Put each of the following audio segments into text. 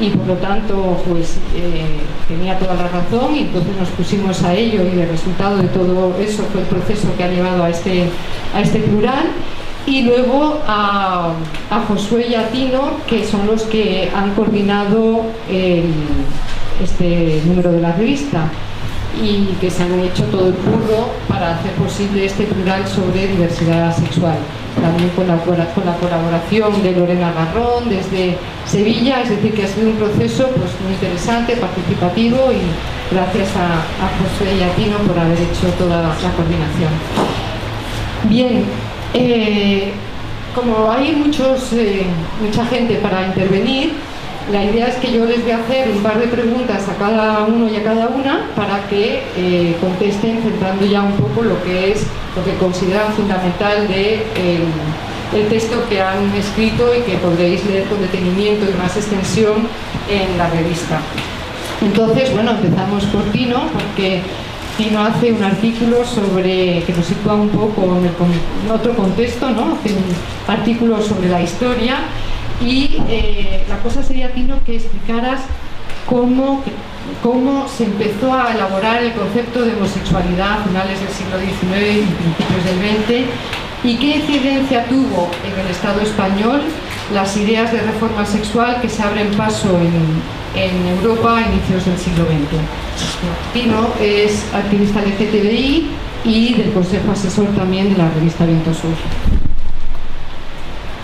y por lo tanto pues tenía toda la razón, y entonces nos pusimos a ello, y el resultado de todo eso fue el proceso que ha llevado a este plural. Y luego a Josué y a Tino, que son los que han coordinado este número de la revista, y que se han hecho todo el curro para hacer posible este plural sobre diversidad sexual, también con la colaboración de Lorena Garrón desde Sevilla. Es decir, que ha sido un proceso pues muy interesante, participativo, y gracias a Josué y a Tino por haber hecho toda la coordinación. Bien, como hay mucha gente para intervenir, la idea es que yo les voy a hacer un par de preguntas a cada uno y a cada una para que contesten, centrando ya un poco lo que consideran fundamental el texto que han escrito y que podréis leer con detenimiento y más extensión en la revista. Entonces, bueno, empezamos por Tino, porque Tino hace un artículo que nos sitúa un poco en otro contexto, ¿no? Hace un artículo sobre la historia. Y la cosa sería, Tino, que explicaras cómo se empezó a elaborar el concepto de homosexualidad a finales del siglo XIX y principios del XX, y qué incidencia tuvo en el Estado español las ideas de reforma sexual que se abren paso en Europa a inicios del siglo XX. Tino es activista LGTBI y del Consejo Asesor también de la revista Viento Sur.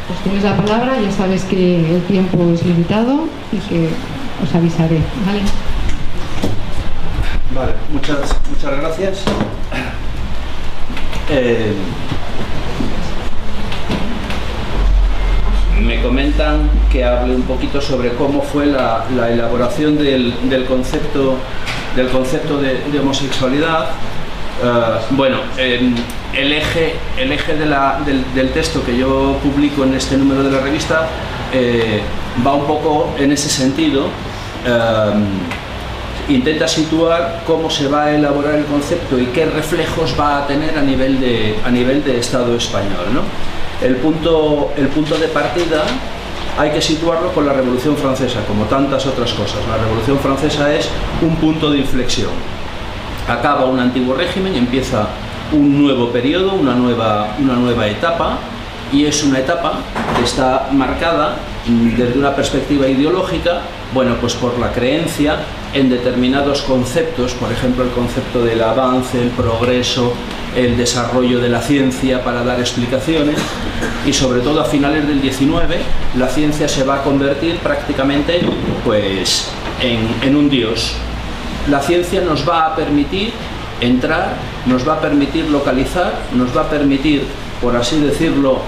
Pues tienes la palabra, ya sabes que el tiempo es limitado y que os avisaré, ¿vale? Vale, muchas gracias. Me comentan que hable un poquito sobre cómo fue la elaboración del concepto de homosexualidad. Bueno, el eje del texto que yo publico en este número de la revista va un poco en ese sentido. Intenta situar cómo se va a elaborar el concepto y qué reflejos va a tener a nivel de Estado español, ¿no? El punto de partida hay que situarlo con la Revolución Francesa, como tantas otras cosas. La Revolución Francesa es un punto de inflexión. Acaba un antiguo régimen y empieza un nuevo periodo, una nueva etapa, y es una etapa que está marcada desde una perspectiva ideológica, bueno, pues por la creencia en determinados conceptos, por ejemplo el concepto del avance, el progreso, el desarrollo de la ciencia para dar explicaciones, y sobre todo a finales del XIX la ciencia se va a convertir prácticamente pues en un dios. La ciencia nos va a permitir entrar, nos va a permitir localizar, nos va a permitir, por así decirlo,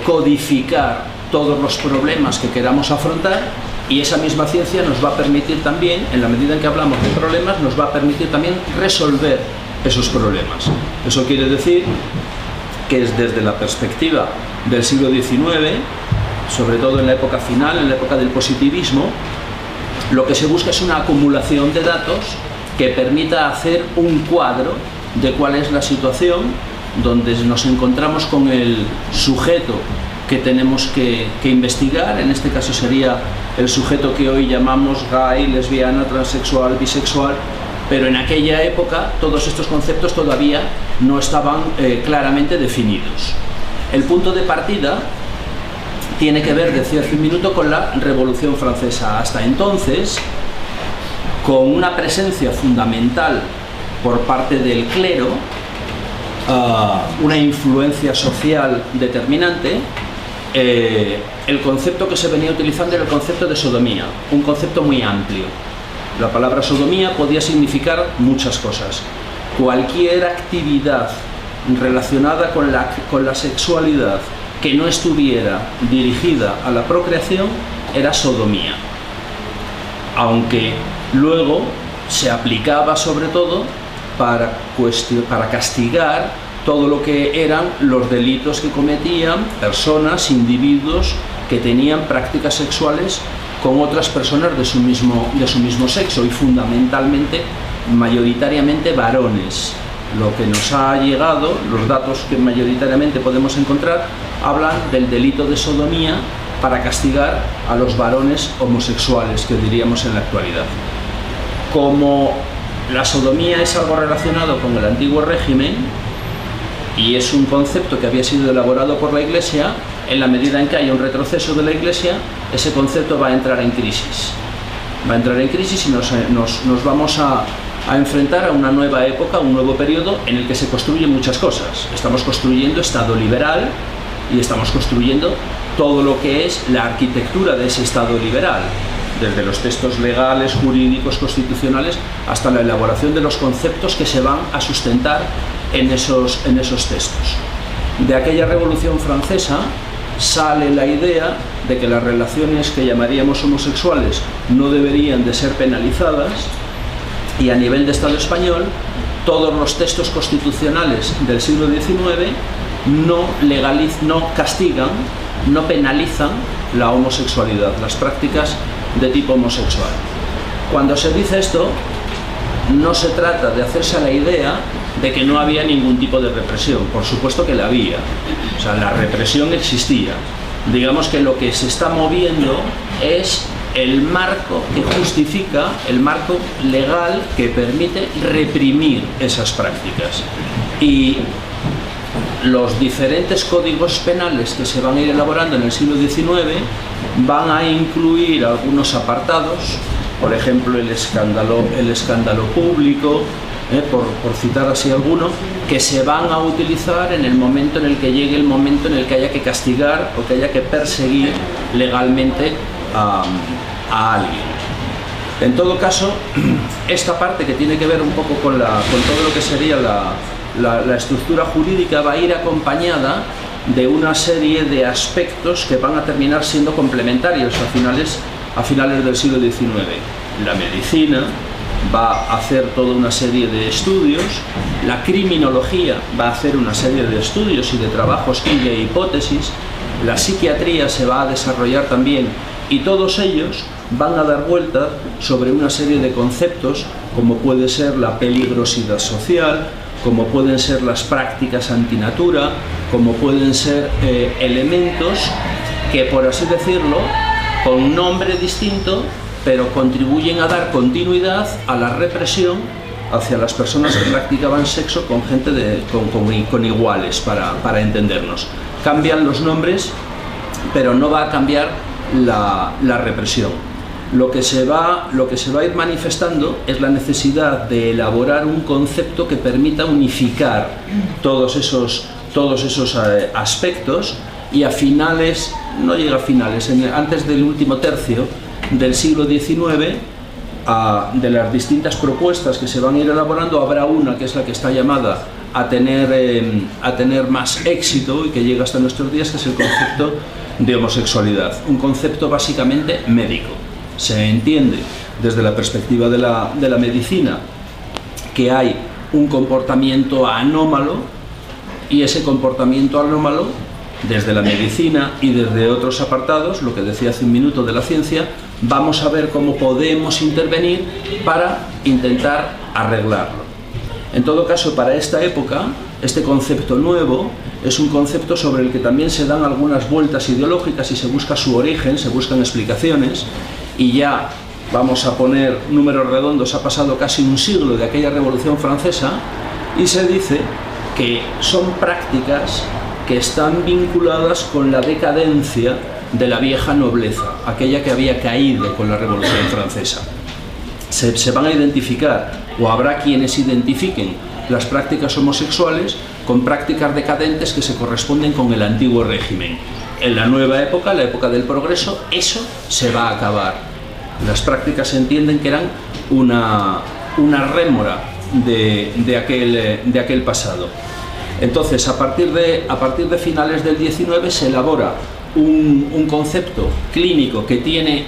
codificar todos los problemas que queramos afrontar, y esa misma ciencia nos va a permitir también, en la medida en que hablamos de problemas, nos va a permitir también resolver esos problemas. Eso quiere decir que es desde la perspectiva del siglo XIX, sobre todo en la época final, en la época del positivismo, lo que se busca es una acumulación de datos que permita hacer un cuadro de cuál es la situación, donde nos encontramos con el sujeto que tenemos que investigar. En este caso sería el sujeto que hoy llamamos gay, lesbiana, transexual, bisexual, pero en aquella época todos estos conceptos todavía no estaban claramente definidos. El punto de partida tiene que ver, decía hace un minuto, con la Revolución Francesa. Hasta entonces, con una presencia fundamental por parte del clero, una influencia social determinante, el concepto que se venía utilizando era el concepto de sodomía, un concepto muy amplio. La palabra sodomía podía significar muchas cosas. Cualquier actividad relacionada con la sexualidad que no estuviera dirigida a la procreación era sodomía, aunque luego se aplicaba sobre todo para castigar todo lo que eran los delitos que cometían personas, individuos que tenían prácticas sexuales con otras personas de su mismo sexo, y fundamentalmente, mayoritariamente varones. Lo que nos ha llegado, los datos que mayoritariamente podemos encontrar, hablan del delito de sodomía para castigar a los varones homosexuales, que diríamos en la actualidad. Como la sodomía es algo relacionado con el antiguo régimen y es un concepto que había sido elaborado por la Iglesia, en la medida en que haya un retroceso de la Iglesia, ese concepto va a entrar en crisis. Va a entrar en crisis y nos vamos a enfrentar a una nueva época, un nuevo periodo en el que se construyen muchas cosas. Estamos construyendo Estado liberal y estamos construyendo todo lo que es la arquitectura de ese Estado liberal, desde los textos legales, jurídicos, constitucionales, hasta la elaboración de los conceptos que se van a sustentar en esos textos. De aquella Revolución Francesa sale la idea de que las relaciones que llamaríamos homosexuales no deberían de ser penalizadas, y a nivel de Estado español todos los textos constitucionales del siglo XIX no castigan, no penalizan la homosexualidad, las prácticas de tipo homosexual. Cuando se dice esto, no se trata de hacerse a la idea de que no había ningún tipo de represión. Por supuesto que la había, o sea, la represión existía. Digamos que lo que se está moviendo es el marco que justifica, el marco legal que permite reprimir esas prácticas. Y los diferentes códigos penales que se van a ir elaborando en el siglo XIX van a incluir algunos apartados, por ejemplo el escándalo público, por citar así alguno, que se van a utilizar en el momento en el que llegue el momento en el que haya que castigar o que haya que perseguir legalmente a alguien. En todo caso, esta parte que tiene que ver un poco con todo lo que sería la estructura jurídica va a ir acompañada de una serie de aspectos que van a terminar siendo complementarios a finales del siglo XIX. La medicina va a hacer toda una serie de estudios, la criminología va a hacer una serie de estudios y de trabajos y de hipótesis, la psiquiatría se va a desarrollar también, y todos ellos van a dar vuelta sobre una serie de conceptos como puede ser la peligrosidad social, como pueden ser las prácticas antinatura, como pueden ser elementos que, por así decirlo, con nombre distinto, pero contribuyen a dar continuidad a la represión hacia las personas que practicaban sexo con gente con iguales, para entendernos. Cambian los nombres, pero no va a cambiar la represión. Lo que se va a ir manifestando es la necesidad de elaborar un concepto que permita unificar todos esos aspectos, y a finales, no llega a finales, antes del último tercio del siglo XIX, de las distintas propuestas que se van a ir elaborando, habrá una que es la que está llamada a tener más éxito y que llega hasta nuestros días, que es el concepto de homosexualidad, un concepto básicamente médico. Se entiende desde la perspectiva de la medicina que hay un comportamiento anómalo, y ese comportamiento anómalo, desde la medicina y desde otros apartados, lo que decía hace un minuto de la ciencia, vamos a ver cómo podemos intervenir para intentar arreglarlo. En todo caso, para esta época, este concepto nuevo es un concepto sobre el que también se dan algunas vueltas ideológicas y se busca su origen, se buscan explicaciones, y ya vamos a poner números redondos, ha pasado casi un siglo de aquella Revolución Francesa, y se dice que son prácticas que están vinculadas con la decadencia de la vieja nobleza, aquella que había caído con la Revolución Francesa. Se van a identificar, o habrá quienes identifiquen, las prácticas homosexuales con prácticas decadentes que se corresponden con el antiguo régimen. En la nueva época, la época del progreso, eso se va a acabar. Las prácticas se entienden que eran una rémora de aquel pasado. Entonces, a partir de finales del XIX se elabora un concepto clínico que tiene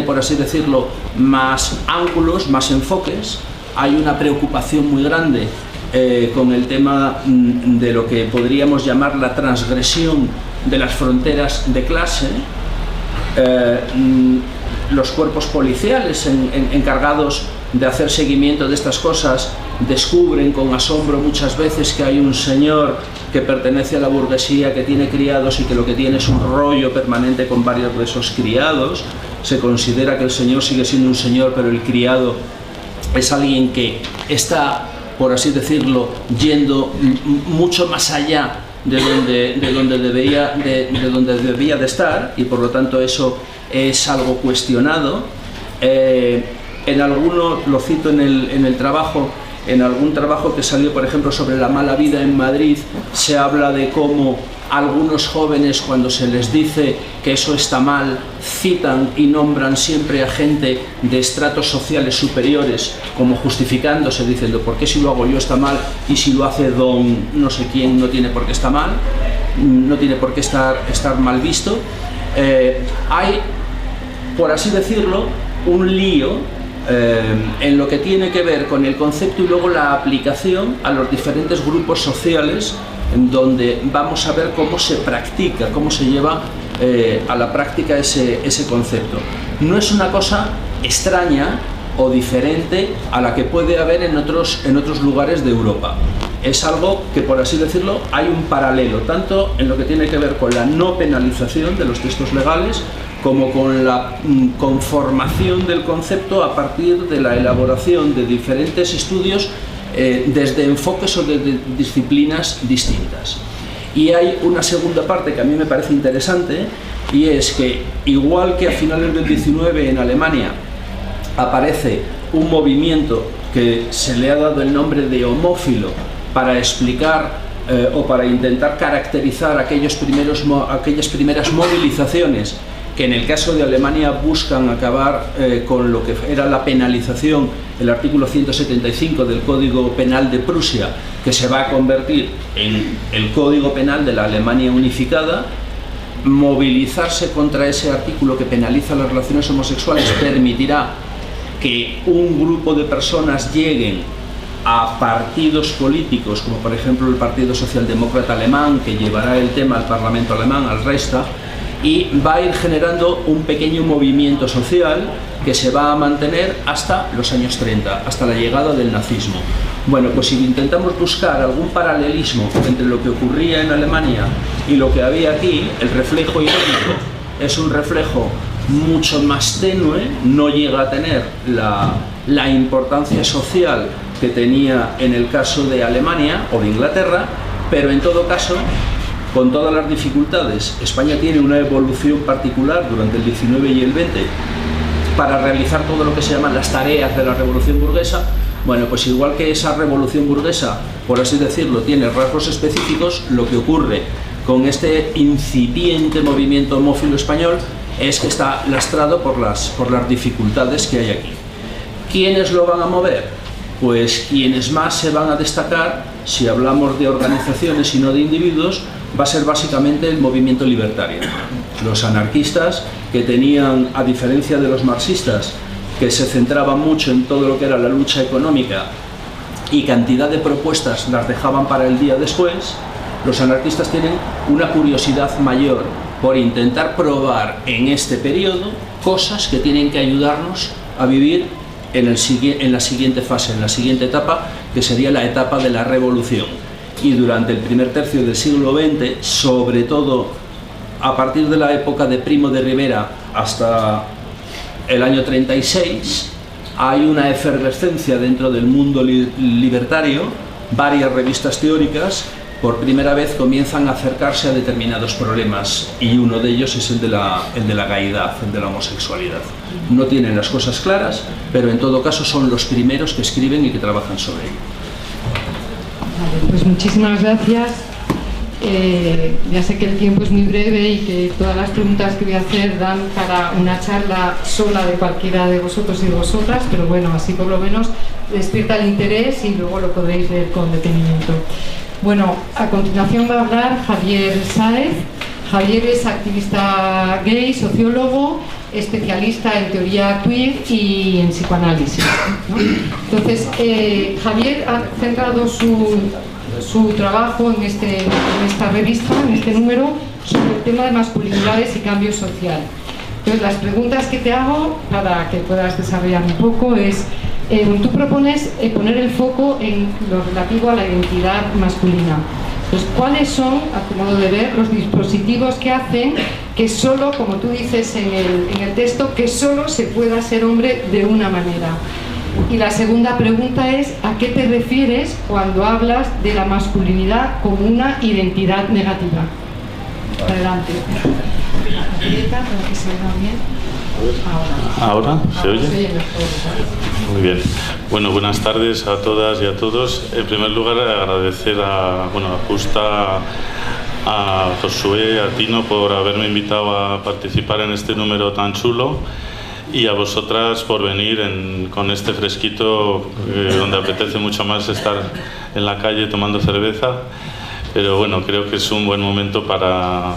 por así decirlo, más ángulos, más enfoques. Hay una preocupación muy grande con el tema de lo que podríamos llamar la transgresión de las fronteras de clase. los cuerpos policiales encargados de hacer seguimiento de estas cosas descubren con asombro muchas veces que hay un señor que pertenece a la burguesía, que tiene criados y que lo que tiene es un rollo permanente con varios de esos criados. Se considera que el señor sigue siendo un señor, pero el criado es alguien que está, por así decirlo, yendo mucho más allá de donde debía de estar, y por lo tanto eso es algo cuestionado. En alguno, lo cito en el trabajo, en algún trabajo que salió, por ejemplo, sobre la mala vida en Madrid, se habla de cómo algunos jóvenes, cuando se les dice que eso está mal, citan y nombran siempre a gente de estratos sociales superiores como justificándose, diciendo ¿por qué si lo hago yo está mal y si lo hace don no sé quién no tiene por qué estar mal, no tiene por qué estar mal visto? Hay, por así decirlo, un lío en lo que tiene que ver con el concepto y luego la aplicación a los diferentes grupos sociales, en donde vamos a ver cómo se practica, cómo se lleva a la práctica ese concepto. No es una cosa extraña o diferente a la que puede haber en otros lugares de Europa. Es algo que, por así decirlo, hay un paralelo, tanto en lo que tiene que ver con la no penalización de los textos legales, como con la conformación del concepto a partir de la elaboración de diferentes estudios desde enfoques o desde disciplinas distintas. Y hay una segunda parte que a mí me parece interesante, y es que igual que a finales del 19 en Alemania aparece un movimiento que se le ha dado el nombre de homófilo para explicar o para intentar caracterizar aquellas primeras movilizaciones que en el caso de Alemania buscan acabar con lo que era la penalización, el artículo 175 del Código Penal de Prusia, que se va a convertir en el Código Penal de la Alemania unificada. Movilizarse contra ese artículo que penaliza las relaciones homosexuales permitirá que un grupo de personas lleguen a partidos políticos, como por ejemplo el Partido Socialdemócrata Alemán, que llevará el tema al Parlamento alemán, al Reichstag, y va a ir generando un pequeño movimiento social que se va a mantener hasta los años 30, hasta la llegada del nazismo. Bueno, pues si intentamos buscar algún paralelismo entre lo que ocurría en Alemania y lo que había aquí, el reflejo irónico es un reflejo mucho más tenue, no llega a tener la importancia social que tenía en el caso de Alemania o de Inglaterra, pero en todo caso, con todas las dificultades, España tiene una evolución particular durante el 19 y el 20 para realizar todo lo que se llaman las tareas de la revolución burguesa. Bueno, pues igual que esa revolución burguesa, por así decirlo, tiene rasgos específicos, lo que ocurre con este incipiente movimiento homófilo español es que está lastrado por las dificultades que hay aquí. ¿Quiénes lo van a mover? Pues quienes más se van a destacar, si hablamos de organizaciones y no de individuos, va a ser básicamente el movimiento libertario. Los anarquistas, que tenían, a diferencia de los marxistas, que se centraban mucho en todo lo que era la lucha económica y cantidad de propuestas las dejaban para el día después, los anarquistas tienen una curiosidad mayor por intentar probar en este periodo cosas que tienen que ayudarnos a vivir en la siguiente fase, en la siguiente etapa, que sería la etapa de la revolución. Y durante el primer tercio del siglo XX, sobre todo a partir de la época de Primo de Rivera hasta el año 36, hay una efervescencia dentro del mundo libertario. Varias revistas teóricas por primera vez comienzan a acercarse a determinados problemas, y uno de ellos es el de la gaydad, el de la homosexualidad. No tienen las cosas claras, pero en todo caso son los primeros que escriben y que trabajan sobre ello. Vale, pues muchísimas gracias. Ya sé que el tiempo es muy breve y que todas las preguntas que voy a hacer dan para una charla sola de cualquiera de vosotros y de vosotras, pero bueno, así por lo menos despierta el interés y luego lo podréis ver con detenimiento. Bueno, a continuación va a hablar Javier Sáez. Javier es activista gay, sociólogo, especialista en teoría queer y en psicoanálisis, ¿no? Entonces, Javier ha centrado su trabajo en esta revista, en este número, sobre el tema de masculinidades y cambio social. Entonces, las preguntas que te hago, para que puedas desarrollar un poco, es, tú propones poner el foco en lo relativo a la identidad masculina. Entonces, ¿cuáles son, a tu modo de ver, los dispositivos que hacen que solo, como tú dices en el texto, que solo se pueda ser hombre de una manera? Y la segunda pregunta es, ¿a qué te refieres cuando hablas de la masculinidad como una identidad negativa? Adelante. ¿Ahora? ¿Se oye? Muy bien. Bueno, buenas tardes a todas y a todos. En primer lugar, agradecer a Justa, a Josué, a Tino por haberme invitado a participar en este número tan chulo, y a vosotras por venir con este fresquito donde apetece mucho más estar en la calle tomando cerveza. Pero bueno, creo que es un buen momento para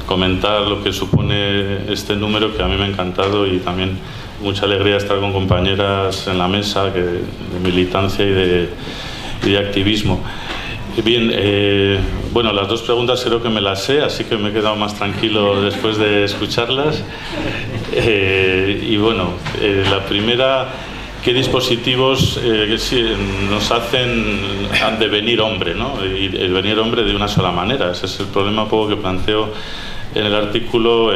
comentar lo que supone este número, que a mí me ha encantado, y también mucha alegría estar con compañeras en la mesa de militancia y de activismo. Bien, bueno, las dos preguntas creo que me las sé, así que me he quedado más tranquilo después de escucharlas. Y bueno, la primera, ¿qué dispositivos nos hacen devenir hombre, ¿no? Y el venir hombre de una sola manera? Ese es el problema un poco que planteo en el artículo.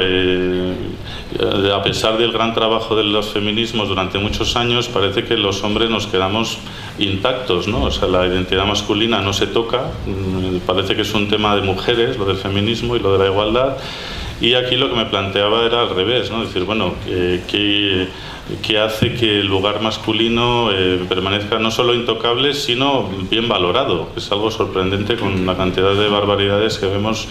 A pesar del gran trabajo de los feminismos durante muchos años, parece que los hombres nos quedamos intactos, ¿no? O sea, la identidad masculina no se toca, parece que es un tema de mujeres, lo del feminismo y lo de la igualdad. Y aquí lo que me planteaba era al revés, ¿no? Es decir, bueno, ¿qué hace que el lugar masculino permanezca no solo intocable, sino bien valorado? Es algo sorprendente con la cantidad de barbaridades que vemos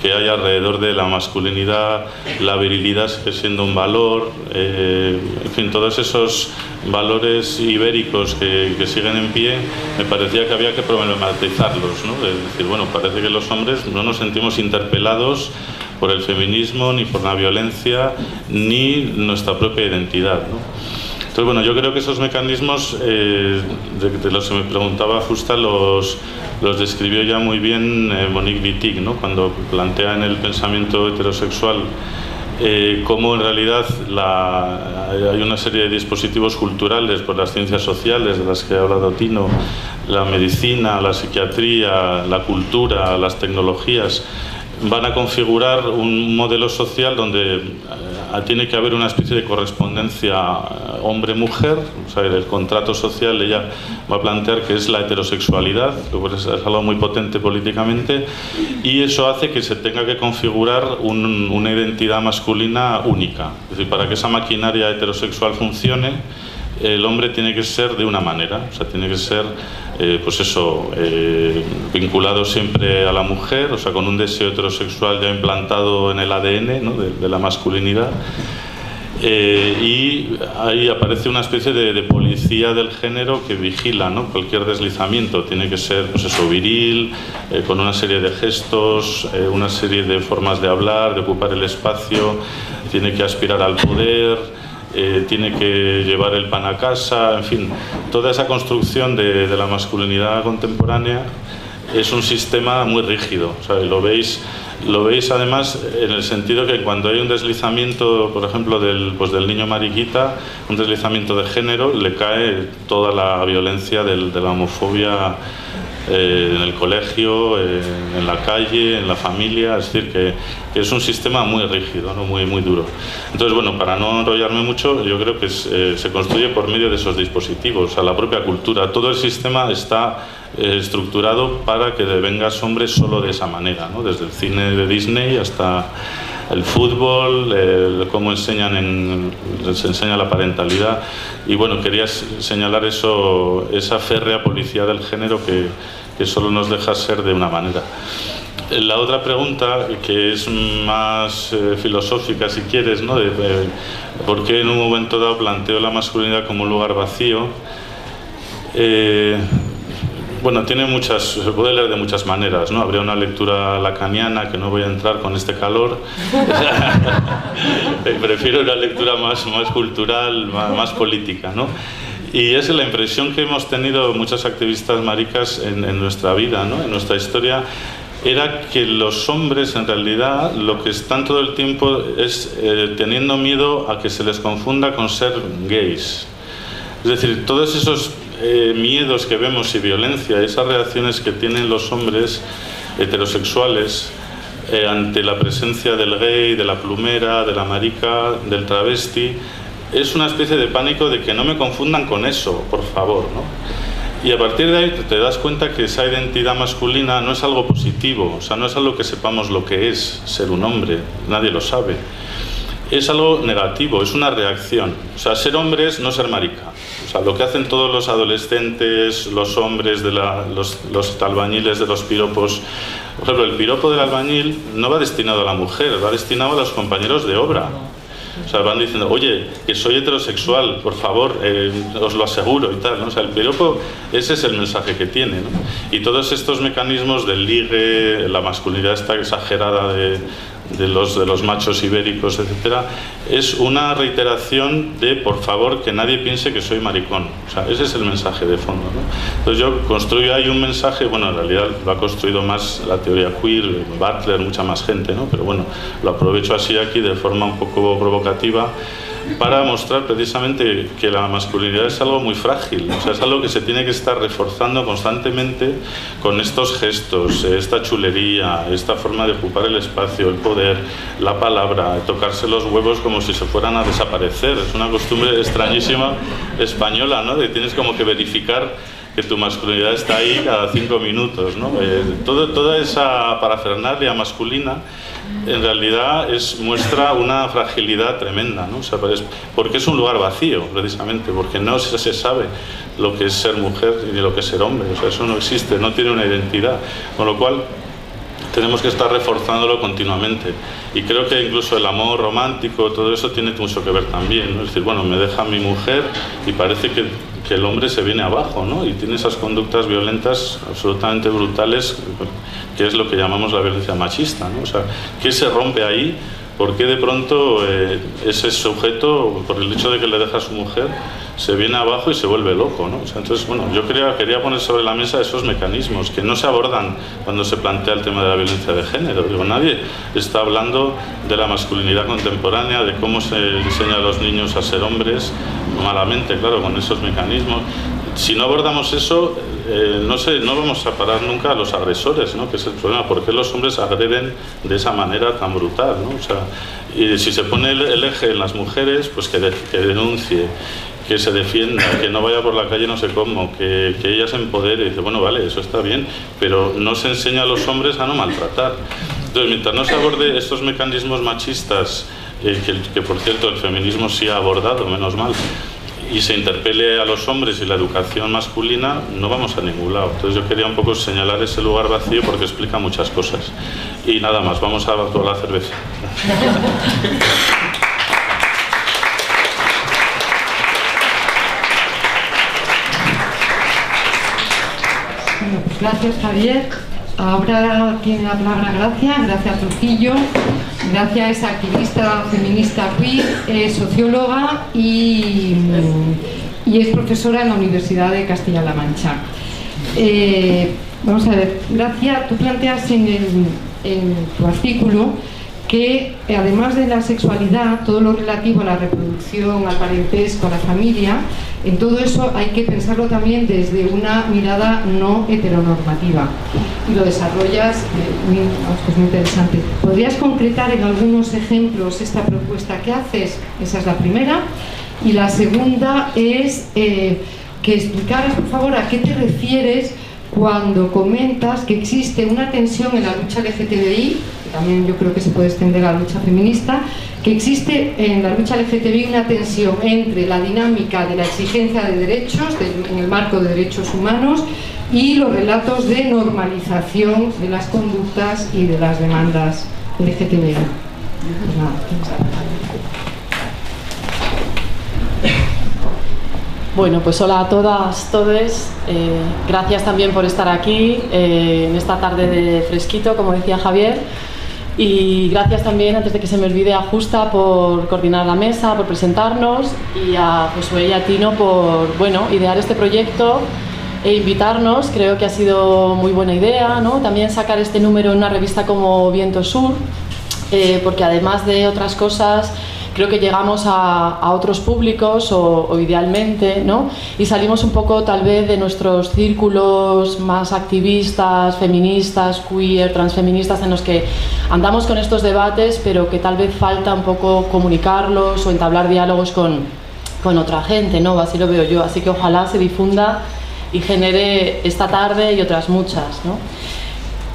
que hay alrededor de la masculinidad. La virilidad sigue siendo un valor, en fin, todos esos valores ibéricos que siguen en pie, me parecía que había que problematizarlos, ¿no? Es decir, bueno, parece que los hombres no nos sentimos interpelados por el feminismo, ni por la violencia, ni nuestra propia identidad, ¿no? Entonces, bueno, yo creo que esos mecanismos de los que me preguntaba Justa los describió ya muy bien Monique Wittig, ¿no? Cuando plantea en el pensamiento heterosexual cómo en realidad hay una serie de dispositivos culturales por las ciencias sociales de las que ha hablado Tino, la medicina, la psiquiatría, la cultura, las tecnologías, van a configurar un modelo social donde tiene que haber una especie de correspondencia hombre-mujer. O sea, el contrato social ella va a plantear que es la heterosexualidad, que es algo muy potente políticamente, y eso hace que se tenga que configurar una identidad masculina única. Es decir, para que esa maquinaria heterosexual funcione, el hombre tiene que ser de una manera, o sea, tiene que ser vinculado siempre a la mujer, o sea, con un deseo heterosexual ya implantado en el ADN, ¿no? de la masculinidad. Y ahí aparece una especie de policía del género que vigila, ¿no? Cualquier deslizamiento. Tiene que ser, pues eso, viril, con una serie de gestos, una serie de formas de hablar, de ocupar el espacio, tiene que aspirar al poder, tiene que llevar el pan a casa, en fin, toda esa construcción de la masculinidad contemporánea es un sistema muy rígido. O sea, lo veis además en el sentido que cuando hay un deslizamiento, por ejemplo, del niño mariquita, un deslizamiento de género, le cae toda la violencia de la homofobia en el colegio, en la calle, en la familia. Es decir, que es un sistema muy rígido, ¿no? muy duro. Entonces, bueno, para no enrollarme mucho, yo creo que se construye por medio de esos dispositivos, a la propia cultura. Todo el sistema está estructurado para que devengas hombre solo de esa manera, ¿no? Desde el cine de Disney hasta el fútbol, cómo se enseña la parentalidad. Y bueno, quería señalar esa férrea policía del género que solo nos deja ser de una manera. La otra pregunta, que es más filosófica, si quieres, ¿no? ¿Por qué en un momento dado planteo la masculinidad como un lugar vacío? Bueno, se puede leer de muchas maneras, ¿no? Habría una lectura lacaniana, que no voy a entrar con este calor. Prefiero una lectura más cultural, más política, ¿no? Y es la impresión que hemos tenido muchas activistas maricas en nuestra vida, ¿no? En nuestra historia, era que los hombres en realidad lo que están todo el tiempo es teniendo miedo a que se les confunda con ser gays. Es decir, todos esos miedos que vemos y violencia, esas reacciones que tienen los hombres heterosexuales ante la presencia del gay, de la plumera, de la marica, del travesti, es una especie de pánico de que no me confundan con eso, por favor, ¿no? Y a partir de ahí te das cuenta que esa identidad masculina no es algo positivo, o sea, no es algo que sepamos lo que es ser un hombre, nadie lo sabe. Es algo negativo, es una reacción. O sea, ser hombre es no ser marica. O sea, lo que hacen todos los adolescentes, los hombres, los albañiles de los piropos. Por ejemplo, el piropo del albañil no va destinado a la mujer, va destinado a los compañeros de obra. O sea, van diciendo, oye, que soy heterosexual, por favor, os lo aseguro y tal, ¿no? O sea, el piropo, ese es el mensaje que tiene, ¿no? Y todos estos mecanismos del ligue, la masculinidad esta exagerada de los machos ibéricos, etcétera, es una reiteración de, por favor, que nadie piense que soy maricón. O sea, ese es el mensaje de fondo, ¿no? Entonces yo construyo ahí un mensaje, bueno, en realidad lo ha construido más la teoría queer, Butler, mucha más gente, ¿no? Pero bueno, lo aprovecho así aquí de forma un poco provocativa para mostrar precisamente que la masculinidad es algo muy frágil, o sea, es algo que se tiene que estar reforzando constantemente con estos gestos, esta chulería, esta forma de ocupar el espacio, el poder, la palabra, tocarse los huevos como si se fueran a desaparecer. Es una costumbre extrañísima española, ¿no? De tienes como que verificar que tu masculinidad está ahí cada 5 minutos, ¿no? Toda esa parafernalia masculina en realidad muestra una fragilidad tremenda, ¿no? O sea, porque es un lugar vacío, precisamente, porque no se sabe lo que es ser mujer ni lo que es ser hombre. O sea, eso no existe, no tiene una identidad, con lo cual tenemos que estar reforzándolo continuamente. Y creo que incluso el amor romántico, todo eso tiene mucho que ver también, ¿no? Es decir, bueno, me deja mi mujer y parece que el hombre se viene abajo, ¿no? Y tiene esas conductas violentas absolutamente brutales, que es lo que llamamos la violencia machista, ¿no? O sea, ¿qué se rompe ahí? ¿Por qué de pronto ese sujeto, por el hecho de que le deja a su mujer, se viene abajo y se vuelve loco, ¿no? O sea, entonces, bueno, yo quería poner sobre la mesa esos mecanismos que no se abordan cuando se plantea el tema de la violencia de género. Digo, nadie está hablando de la masculinidad contemporánea, de cómo se diseña a los niños a ser hombres, malamente, claro, con esos mecanismos. Si no abordamos eso, no vamos a parar nunca a los agresores, ¿no? Que es el problema. ¿Por qué los hombres agreden de esa manera tan brutal, ¿no? O sea, y si se pone el eje en las mujeres, pues que denuncie, que se defienda, que no vaya por la calle no sé cómo, que ella se empodere y dice, bueno, vale, eso está bien, pero no se enseña a los hombres a no maltratar. Entonces, mientras no se aborde estos mecanismos machistas, que por cierto el feminismo sí ha abordado, menos mal, y se interpele a los hombres y la educación masculina, no vamos a ningún lado. Entonces yo quería un poco señalar ese lugar vacío porque explica muchas cosas. Y nada más, vamos a toda la cerveza. Bueno, pues gracias, Javier. Ahora tiene la palabra Gracia Trujillo. Gracia es activista feminista queer, es socióloga y es profesora en la Universidad de Castilla-La Mancha. Vamos a ver, Gracia, tú planteas en tu artículo que además de la sexualidad, todo lo relativo a la reproducción, al parentesco, a la familia, en todo eso hay que pensarlo también desde una mirada no heteronormativa. Y lo desarrollas, es muy interesante. ¿Podrías concretar en algunos ejemplos esta propuesta que haces? Esa es la primera. Y la segunda es que explicaras, por favor, a qué te refieres cuando comentas que existe una tensión en la lucha LGTBI, que también yo creo que se puede extender a la lucha feminista, que existe en la lucha LGTBI una tensión entre la dinámica de la exigencia de derechos, en el marco de derechos humanos, y los relatos de normalización de las conductas y de las demandas LGTBI. Pues nada, bueno, pues hola a todas, todes. Gracias también por estar aquí en esta tarde de fresquito, como decía Javier. Y gracias también, antes de que se me olvide, a Justa por coordinar la mesa, por presentarnos, y a Josué y a Tino por, bueno, idear este proyecto e invitarnos. Creo que ha sido muy buena idea, ¿no? También sacar este número en una revista como Viento Sur, porque además de otras cosas creo que llegamos a otros públicos o idealmente, ¿no? Y salimos un poco tal vez de nuestros círculos más activistas, feministas, queer, transfeministas, en los que andamos con estos debates, pero que tal vez falta un poco comunicarlos o entablar diálogos con otra gente, ¿no? Así lo veo yo, así que ojalá se difunda y genere esta tarde y otras muchas, ¿no?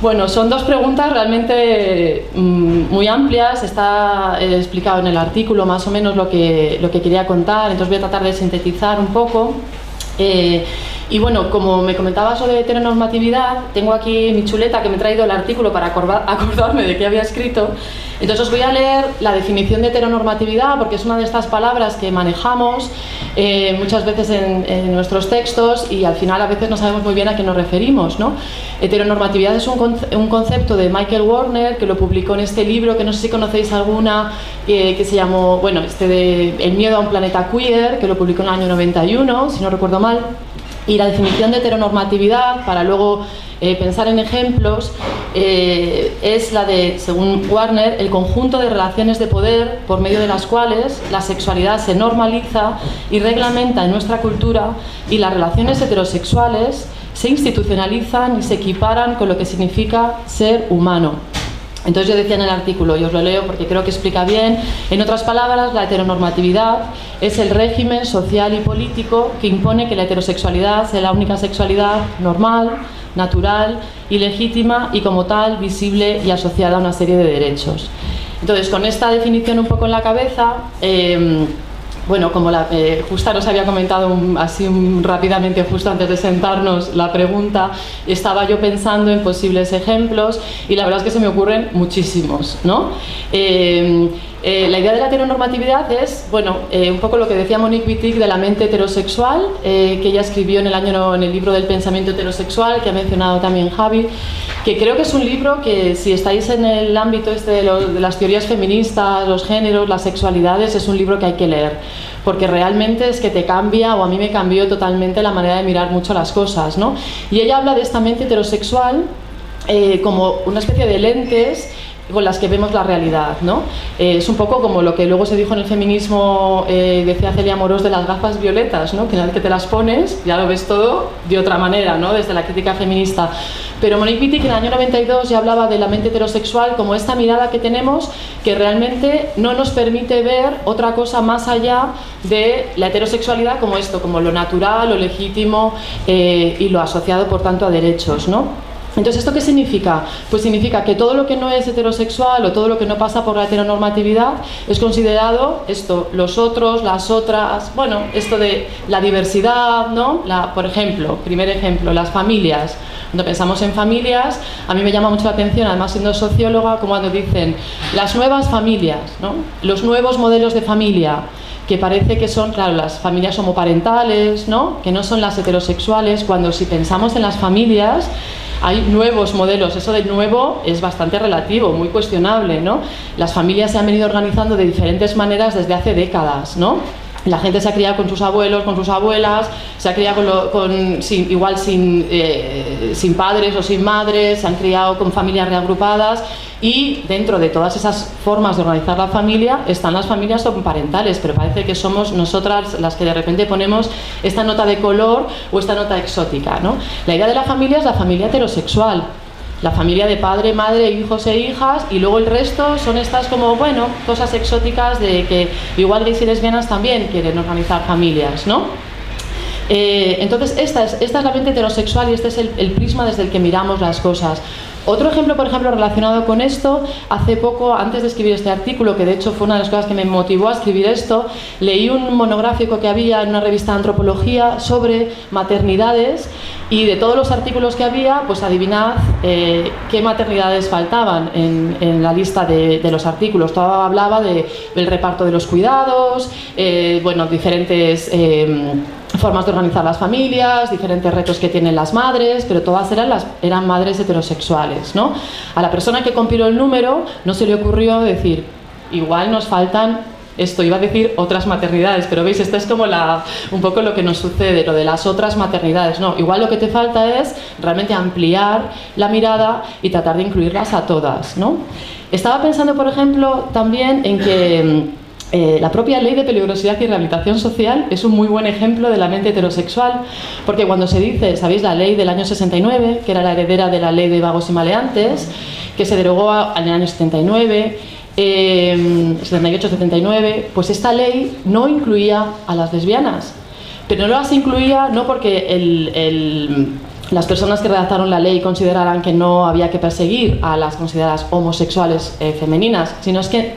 Bueno, son dos preguntas realmente muy amplias. Está explicado en el artículo más o menos lo que quería contar, entonces voy a tratar de sintetizar un poco. Y bueno, como me comentaba sobre heteronormatividad, tengo aquí mi chuleta que me he traído el artículo para acordarme de qué había escrito. Entonces os voy a leer la definición de heteronormatividad, porque es una de estas palabras que manejamos muchas veces en nuestros textos y al final a veces no sabemos muy bien a qué nos referimos, ¿no? Heteronormatividad es un concepto de Michael Warner, que lo publicó en este libro, que no sé si conocéis alguna, que se llamó, bueno, de El miedo a un planeta queer, que lo publicó en el año 91, si no recuerdo mal. Y la definición de heteronormatividad, para luego pensar en ejemplos, es la de, según Warner, el conjunto de relaciones de poder por medio de las cuales la sexualidad se normaliza y reglamenta en nuestra cultura y las relaciones heterosexuales se institucionalizan y se equiparan con lo que significa ser humano. Entonces yo decía en el artículo, y os lo leo porque creo que explica bien, en otras palabras, la heteronormatividad es el régimen social y político que impone que la heterosexualidad sea la única sexualidad normal, natural y legítima y como tal visible y asociada a una serie de derechos. Entonces, con esta definición un poco en la cabeza, bueno, como justo nos había comentado así rápidamente, justo antes de sentarnos, la pregunta, estaba yo pensando en posibles ejemplos y la verdad es que se me ocurren muchísimos, ¿no? La idea de la heteronormatividad es, bueno, un poco lo que decía Monique Wittig de la mente heterosexual, que ella escribió en el libro del pensamiento heterosexual, que ha mencionado también Javi, que creo que es un libro que, si estáis en el ámbito de las teorías feministas, los géneros, las sexualidades, es un libro que hay que leer, porque realmente es que te cambia, o a mí me cambió totalmente la manera de mirar mucho las cosas, ¿no? Y ella habla de esta mente heterosexual como una especie de lentes con las que vemos la realidad, ¿no? Es un poco como lo que luego se dijo en el feminismo, decía Celia Amorós, de las gafas violetas, ¿no? Que una vez que te las pones ya lo ves todo de otra manera, ¿no? Desde la crítica feminista. Pero Monique Wittig en el año 92 ya hablaba de la mente heterosexual como esta mirada que tenemos que realmente no nos permite ver otra cosa más allá de la heterosexualidad como esto, como lo natural, lo legítimo y lo asociado por tanto a derechos, ¿no? Entonces, ¿esto qué significa? Pues significa que todo lo que no es heterosexual o todo lo que no pasa por la heteronormatividad es considerado esto, los otros, las otras, bueno, esto de la diversidad, ¿no? Por ejemplo, primer ejemplo, las familias. Cuando pensamos en familias, a mí me llama mucho la atención, además siendo socióloga, como cuando dicen las nuevas familias, ¿no? Los nuevos modelos de familia, que parece que son, claro, las familias homoparentales, ¿no? Que no son las heterosexuales, cuando si pensamos en las familias hay nuevos modelos. Eso de nuevo es bastante relativo, muy cuestionable, ¿no? Las familias se han venido organizando de diferentes maneras desde hace décadas, ¿no? La gente se ha criado con sus abuelos, con sus abuelas, se ha criado sin padres o sin madres, se han criado con familias reagrupadas y dentro de todas esas formas de organizar la familia están las familias homoparentales, pero parece que somos nosotras las que de repente ponemos esta nota de color o esta nota exótica, ¿no? La idea de la familia es la familia heterosexual. La familia de padre, madre, hijos e hijas, y luego el resto son estas como, bueno, cosas exóticas de que igual gays y lesbianas también quieren organizar familias, ¿no? Entonces esta es la mente heterosexual y este es el prisma desde el que miramos las cosas. Otro ejemplo, por ejemplo, relacionado con esto, hace poco, antes de escribir este artículo, que de hecho fue una de las cosas que me motivó a escribir esto, leí un monográfico que había en una revista de antropología sobre maternidades y de todos los artículos que había, pues adivinad qué maternidades faltaban en la lista de los artículos. Todo hablaba del reparto de los cuidados, bueno, diferentes formas de organizar las familias, diferentes retos que tienen las madres, pero todas eran madres heterosexuales, ¿no? A la persona que compiló el número no se le ocurrió decir, igual nos faltan esto, iba a decir otras maternidades, pero veis, esto es como un poco lo que nos sucede, lo de las otras maternidades. No, igual lo que te falta es realmente ampliar la mirada y tratar de incluirlas a todas, ¿no? Estaba pensando, por ejemplo, también en que la propia ley de peligrosidad y rehabilitación social es un muy buen ejemplo de la mente heterosexual, porque cuando se dice, ¿sabéis? La ley del año 69, que era la heredera de la ley de vagos y maleantes, que se derogó en el año 79, 78-79, pues esta ley no incluía a las lesbianas, pero no las incluía no porque las personas que redactaron la ley consideraran que no había que perseguir a las consideradas homosexuales femeninas, sino es que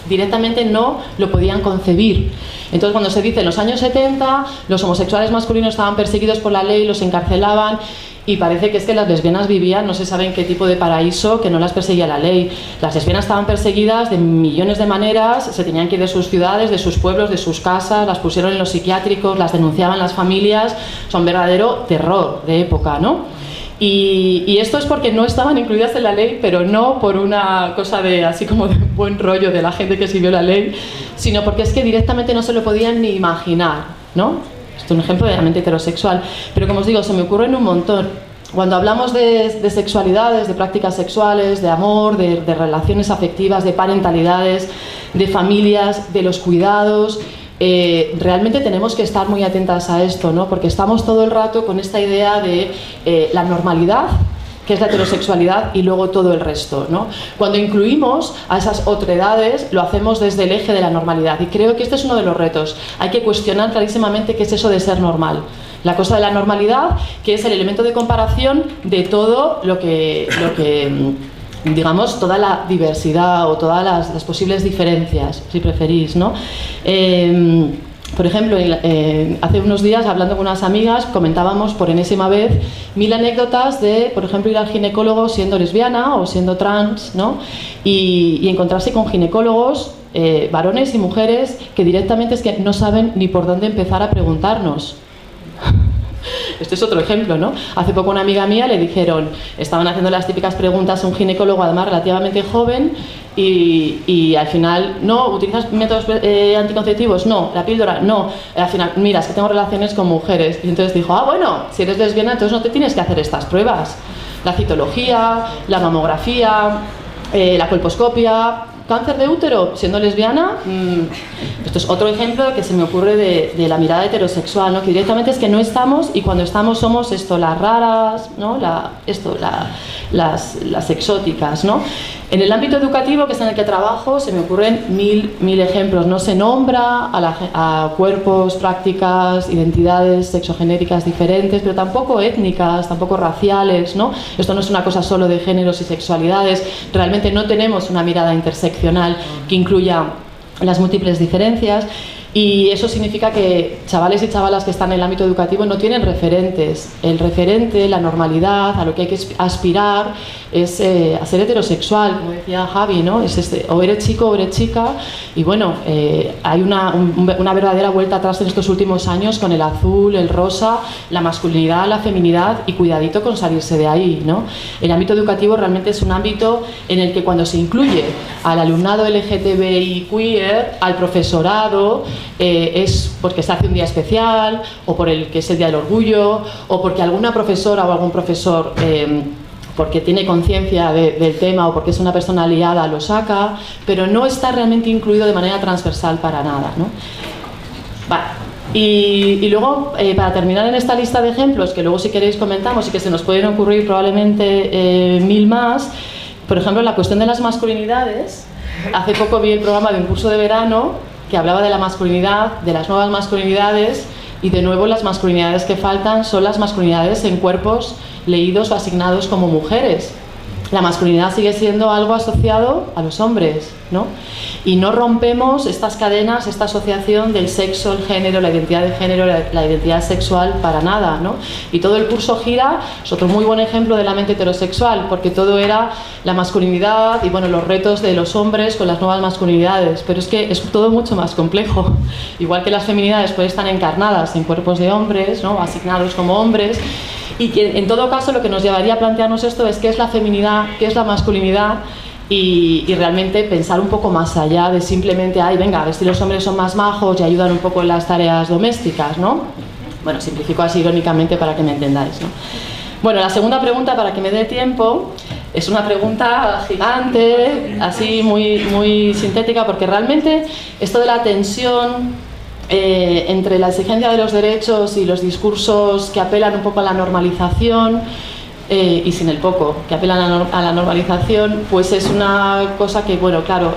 directamente no lo podían concebir. Entonces, cuando se dice en los años 70 los homosexuales masculinos estaban perseguidos por la ley, los encarcelaban, y parece que es que las lesbianas vivían, no se sabe en qué tipo de paraíso, que no las perseguía la ley. Las lesbianas estaban perseguidas de millones de maneras, se tenían que ir de sus ciudades, de sus pueblos, de sus casas, las pusieron en los psiquiátricos, las denunciaban las familias, son verdadero terror de época, ¿no? Y esto es porque no estaban incluidas en la ley, pero no por una cosa de así como de buen rollo de la gente que siguió la ley, sino porque es que directamente no se lo podían ni imaginar, ¿no? Esto es un ejemplo de la mente heterosexual, pero como os digo, se me ocurren un montón. Cuando hablamos de sexualidades, de prácticas sexuales, de amor, de relaciones afectivas, de parentalidades, de familias, de los cuidados, realmente tenemos que estar muy atentas a esto, ¿no? Porque estamos todo el rato con esta idea de la normalidad, que es la heterosexualidad, y luego todo el resto, ¿no? Cuando incluimos a esas otredades, lo hacemos desde el eje de la normalidad, y creo que este es uno de los retos. Hay que cuestionar clarísimamente qué es eso de ser normal. La cosa de la normalidad, que es el elemento de comparación de todo lo que digamos, toda la diversidad o todas las posibles diferencias, si preferís, ¿no? Por ejemplo, hace unos días, hablando con unas amigas, comentábamos por enésima vez 1000 anécdotas de, por ejemplo, ir al ginecólogo siendo lesbiana o siendo trans, ¿no? Y encontrarse con ginecólogos, varones y mujeres, que directamente es que no saben ni por dónde empezar a preguntarnos. Este es otro ejemplo, ¿no? Hace poco una amiga mía le dijeron, estaban haciendo las típicas preguntas a un ginecólogo, además relativamente joven, y al final, no, ¿utilizas métodos anticonceptivos? No, la píldora, no. Al final, mira, es que tengo relaciones con mujeres. Y entonces dijo, bueno, si eres lesbiana, entonces no te tienes que hacer estas pruebas. La citología, la mamografía, la colposcopia. ¿Cáncer de útero? Siendo lesbiana, esto es otro ejemplo que se me ocurre de la mirada heterosexual, ¿no? Que directamente es que no estamos, y cuando estamos somos las raras, ¿no? Las exóticas, ¿no? En el ámbito educativo, que es en el que trabajo, se me ocurren mil ejemplos. No se nombra a cuerpos, prácticas, identidades sexogenéricas diferentes, pero tampoco étnicas, tampoco raciales, ¿no? Esto no es una cosa solo de géneros y sexualidades. Realmente no tenemos una mirada interseccional que incluya las múltiples diferencias. Y eso significa que chavales y chavalas que están en el ámbito educativo no tienen referentes. El referente, la normalidad, a lo que hay que aspirar es a ser heterosexual, como decía Javi, ¿no? O eres chico o eres chica, y bueno, hay una verdadera vuelta atrás en estos últimos años con el azul, el rosa, la masculinidad, la feminidad, y cuidadito con salirse de ahí, ¿no? El ámbito educativo realmente es un ámbito en el que cuando se incluye al alumnado LGTBI queer, al profesorado, es porque se hace un día especial, o por el que es el Día del Orgullo, o porque alguna profesora o algún profesor porque tiene conciencia del tema o porque es una persona aliada lo saca, pero no está realmente incluido de manera transversal para nada, ¿no? Vale. Y luego, para terminar en esta lista de ejemplos, que luego si queréis comentamos y que se nos pueden ocurrir probablemente 1000 más, por ejemplo, la cuestión de las masculinidades. Hace poco vi el programa de un curso de verano que hablaba de la masculinidad, de las nuevas masculinidades, y de nuevo las masculinidades que faltan son las masculinidades en cuerpos leídos o asignados como mujeres. La masculinidad sigue siendo algo asociado a los hombres, ¿no? Y no rompemos estas cadenas, esta asociación del sexo, el género, la identidad de género, la identidad sexual, para nada, ¿no? Y todo el curso gira, es otro muy buen ejemplo de la mente heterosexual, porque todo era la masculinidad y bueno, los retos de los hombres con las nuevas masculinidades, pero es que es todo mucho más complejo. Igual que las feminidades pueden estar encarnadas en cuerpos de hombres, ¿no? Asignados como hombres, y que en todo caso lo que nos llevaría a plantearnos esto es qué es la feminidad, qué es la masculinidad, y realmente pensar un poco más allá de simplemente, ay, venga, a ver si los hombres son más majos y ayudan un poco en las tareas domésticas, ¿no? Bueno, simplifico así irónicamente para que me entendáis, ¿no? Bueno, la segunda pregunta, para que me dé tiempo, es una pregunta gigante, así muy sintética, porque realmente esto de la tensión entre la exigencia de los derechos y los discursos que apelan un poco a la normalización, y sin el poco, que apelan a la normalización, pues es una cosa que, bueno, claro,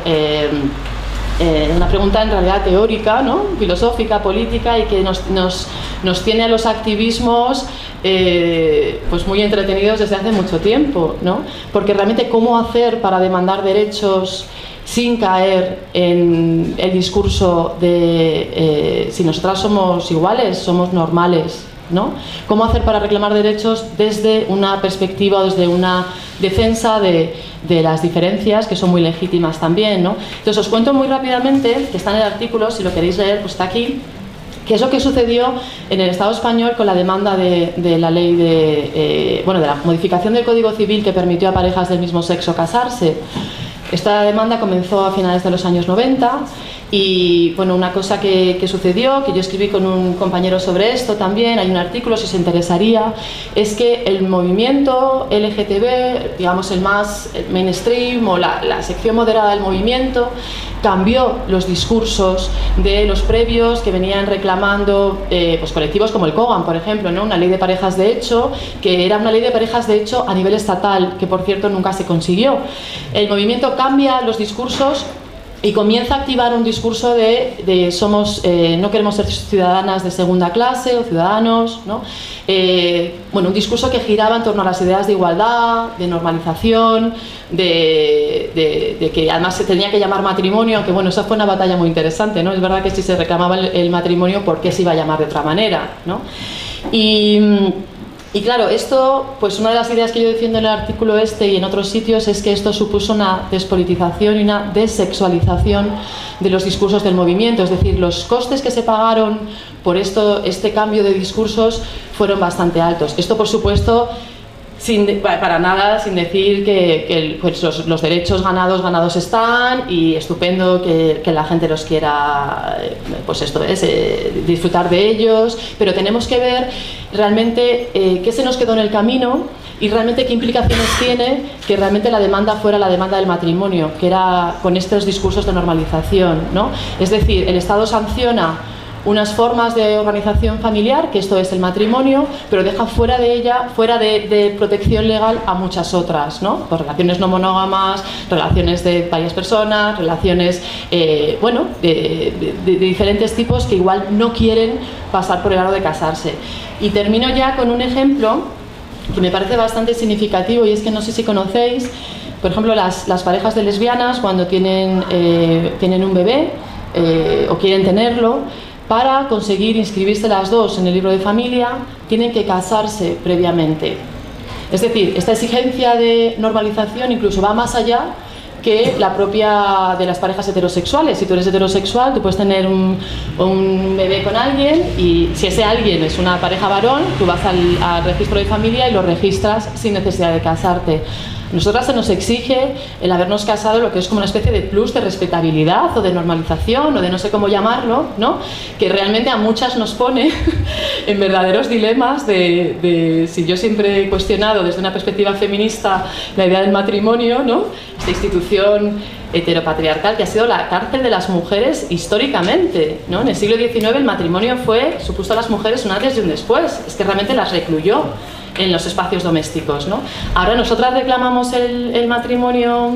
una pregunta en realidad teórica, ¿no? Filosófica, política, y que nos tiene a los activismos pues muy entretenidos desde hace mucho tiempo, ¿no? Porque realmente cómo hacer para demandar derechos sin caer en el discurso de si nosotras somos iguales, somos normales, ¿no? ¿Cómo hacer para reclamar derechos desde una perspectiva, desde una defensa de las diferencias, que son muy legítimas también, ¿no? Entonces os cuento muy rápidamente, que está en el artículo, si lo queréis leer, pues está aquí, qué es lo que sucedió en el Estado español con la demanda de la ley de la modificación del Código Civil que permitió a parejas del mismo sexo casarse. Esta demanda comenzó a finales de los años 90 y, bueno, una cosa que sucedió, que yo escribí con un compañero sobre esto también, hay un artículo si os interesaría, es que el movimiento LGTB, digamos el más mainstream o la sección moderada del movimiento, cambió los discursos de los previos que venían reclamando pues colectivos como el COGAN, por ejemplo, ¿no? Una ley de parejas de hecho, que era una ley de parejas de hecho a nivel estatal, que por cierto nunca se consiguió. El movimiento cambia los discursos y comienza a activar un discurso de somos, no queremos ser ciudadanas de segunda clase o ciudadanos, ¿no? Bueno, un discurso que giraba en torno a las ideas de igualdad, de normalización, de que además se tenía que llamar matrimonio, aunque bueno, esa fue una batalla muy interesante, ¿no? Es verdad que si se reclamaba el matrimonio, ¿por qué se iba a llamar de otra manera, ¿no? Y claro, esto, pues una de las ideas que yo defiendo en el artículo este y en otros sitios es que esto supuso una despolitización y una desexualización de los discursos del movimiento, es decir, los costes que se pagaron por este cambio de discursos fueron bastante altos. Esto, por supuesto, para nada sin decir que pues los derechos ganados están y estupendo que la gente los quiera, pues esto es, disfrutar de ellos, pero tenemos que ver realmente qué se nos quedó en el camino y realmente qué implicaciones tiene que realmente la demanda fuera la demanda del matrimonio, que era con estos discursos de normalización, ¿no? Es decir, el Estado sanciona unas formas de organización familiar, que esto es el matrimonio, pero deja fuera de ella, fuera de protección legal a muchas otras, ¿no? Pues relaciones no monógamas, relaciones de varias personas, relaciones, bueno, de diferentes tipos que igual no quieren pasar por el aro de casarse. Y termino ya con un ejemplo que me parece bastante significativo y es que no sé si conocéis, por ejemplo, las parejas de lesbianas cuando tienen un bebé o quieren tenerlo, para conseguir inscribirse las dos en el libro de familia, tienen que casarse previamente. Es decir, esta exigencia de normalización incluso va más allá que la propia de las parejas heterosexuales. Si tú eres heterosexual, tú puedes tener un bebé con alguien y si ese alguien es una pareja varón, tú vas al registro de familia y lo registras sin necesidad de casarte. Nosotras se nos exige el habernos casado, lo que es como una especie de plus de respetabilidad o de normalización o de no sé cómo llamarlo, ¿no? Que realmente a muchas nos pone en verdaderos dilemas de si yo siempre he cuestionado desde una perspectiva feminista la idea del matrimonio, ¿no? Esta institución heteropatriarcal que ha sido la cárcel de las mujeres históricamente, ¿no? En el siglo XIX el matrimonio supuso a las mujeres un antes y un después, es que realmente las recluyó en los espacios domésticos, ¿no? Ahora nosotras reclamamos el matrimonio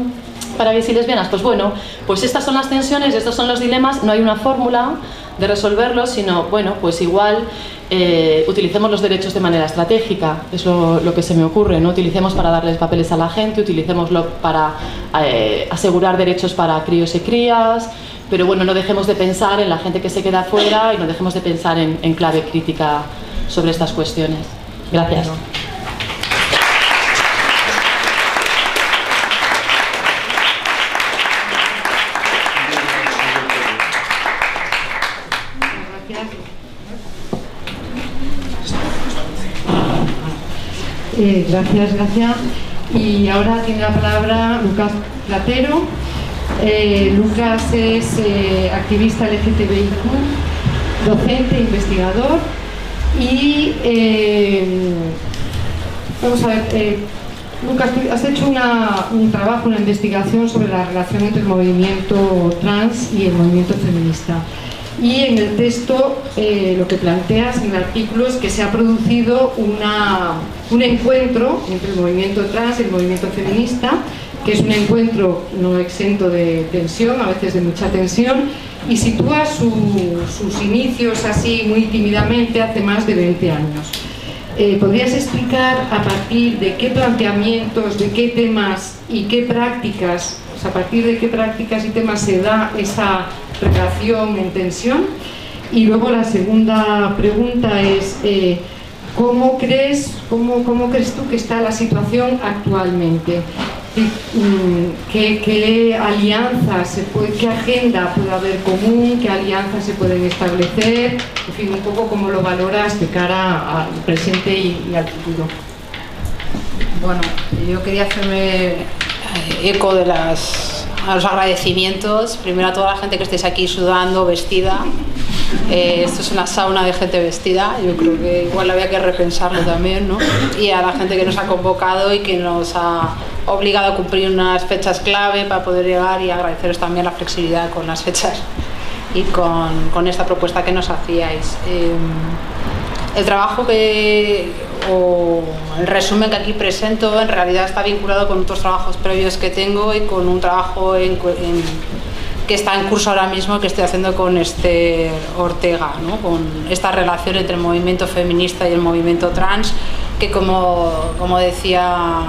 para gays y lesbianas, pues bueno, pues estas son las tensiones, estos son los dilemas, no hay una fórmula de resolverlos, sino, bueno, pues igual utilicemos los derechos de manera estratégica, es lo que se me ocurre, ¿no? Utilicemos para darles papeles a la gente, utilicémoslo para asegurar derechos para críos y crías, pero bueno, no dejemos de pensar en la gente que se queda fuera y no dejemos de pensar en clave crítica sobre estas cuestiones. Gracias. Gracias, Gracia. Y ahora tiene la palabra Lucas Platero. Lucas es activista LGTBIQ, docente, investigador y vamos a ver, Lucas, has hecho un trabajo, una investigación sobre la relación entre el movimiento trans y el movimiento feminista. Y en el texto lo que planteas en el artículo es que se ha producido un encuentro entre el movimiento trans y el movimiento feminista, que es un encuentro no exento de tensión, a veces de mucha tensión, y sitúa sus inicios así muy tímidamente hace más de 20 años. ¿Podrías explicar a partir de qué planteamientos, de qué temas y qué prácticas, o sea, a partir de qué prácticas y temas se da esa relación en tensión? Y luego la segunda pregunta es ¿cómo crees tú que está la situación actualmente? ¿Qué alianzas, qué agenda puede haber común, qué alianzas se pueden establecer? En fin, un poco cómo lo valoras de cara al presente y al futuro. Bueno, yo quería hacerme eco de los agradecimientos. Primero a toda la gente que estáis aquí sudando, vestida. Esto es una sauna de gente vestida. Yo creo que igual había que repensarlo también, ¿no? Y a la gente que nos ha convocado y que nos ha obligado a cumplir unas fechas clave para poder llegar, y agradeceros también la flexibilidad con las fechas y con esta propuesta que nos hacíais. El trabajo o el resumen que aquí presento en realidad está vinculado con otros trabajos previos que tengo y con un trabajo que está en curso ahora mismo, que estoy haciendo con Esther Ortega, ¿no? Con esta relación entre el movimiento feminista y el movimiento trans, que como decía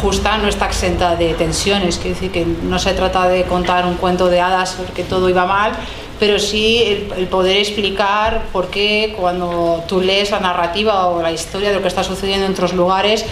Justa, no está exenta de tensiones. Quiere decir que no se trata de contar un cuento de hadas porque todo iba mal, pero sí el poder explicar por qué cuando tú lees la narrativa o la historia de lo que está sucediendo en otros lugares,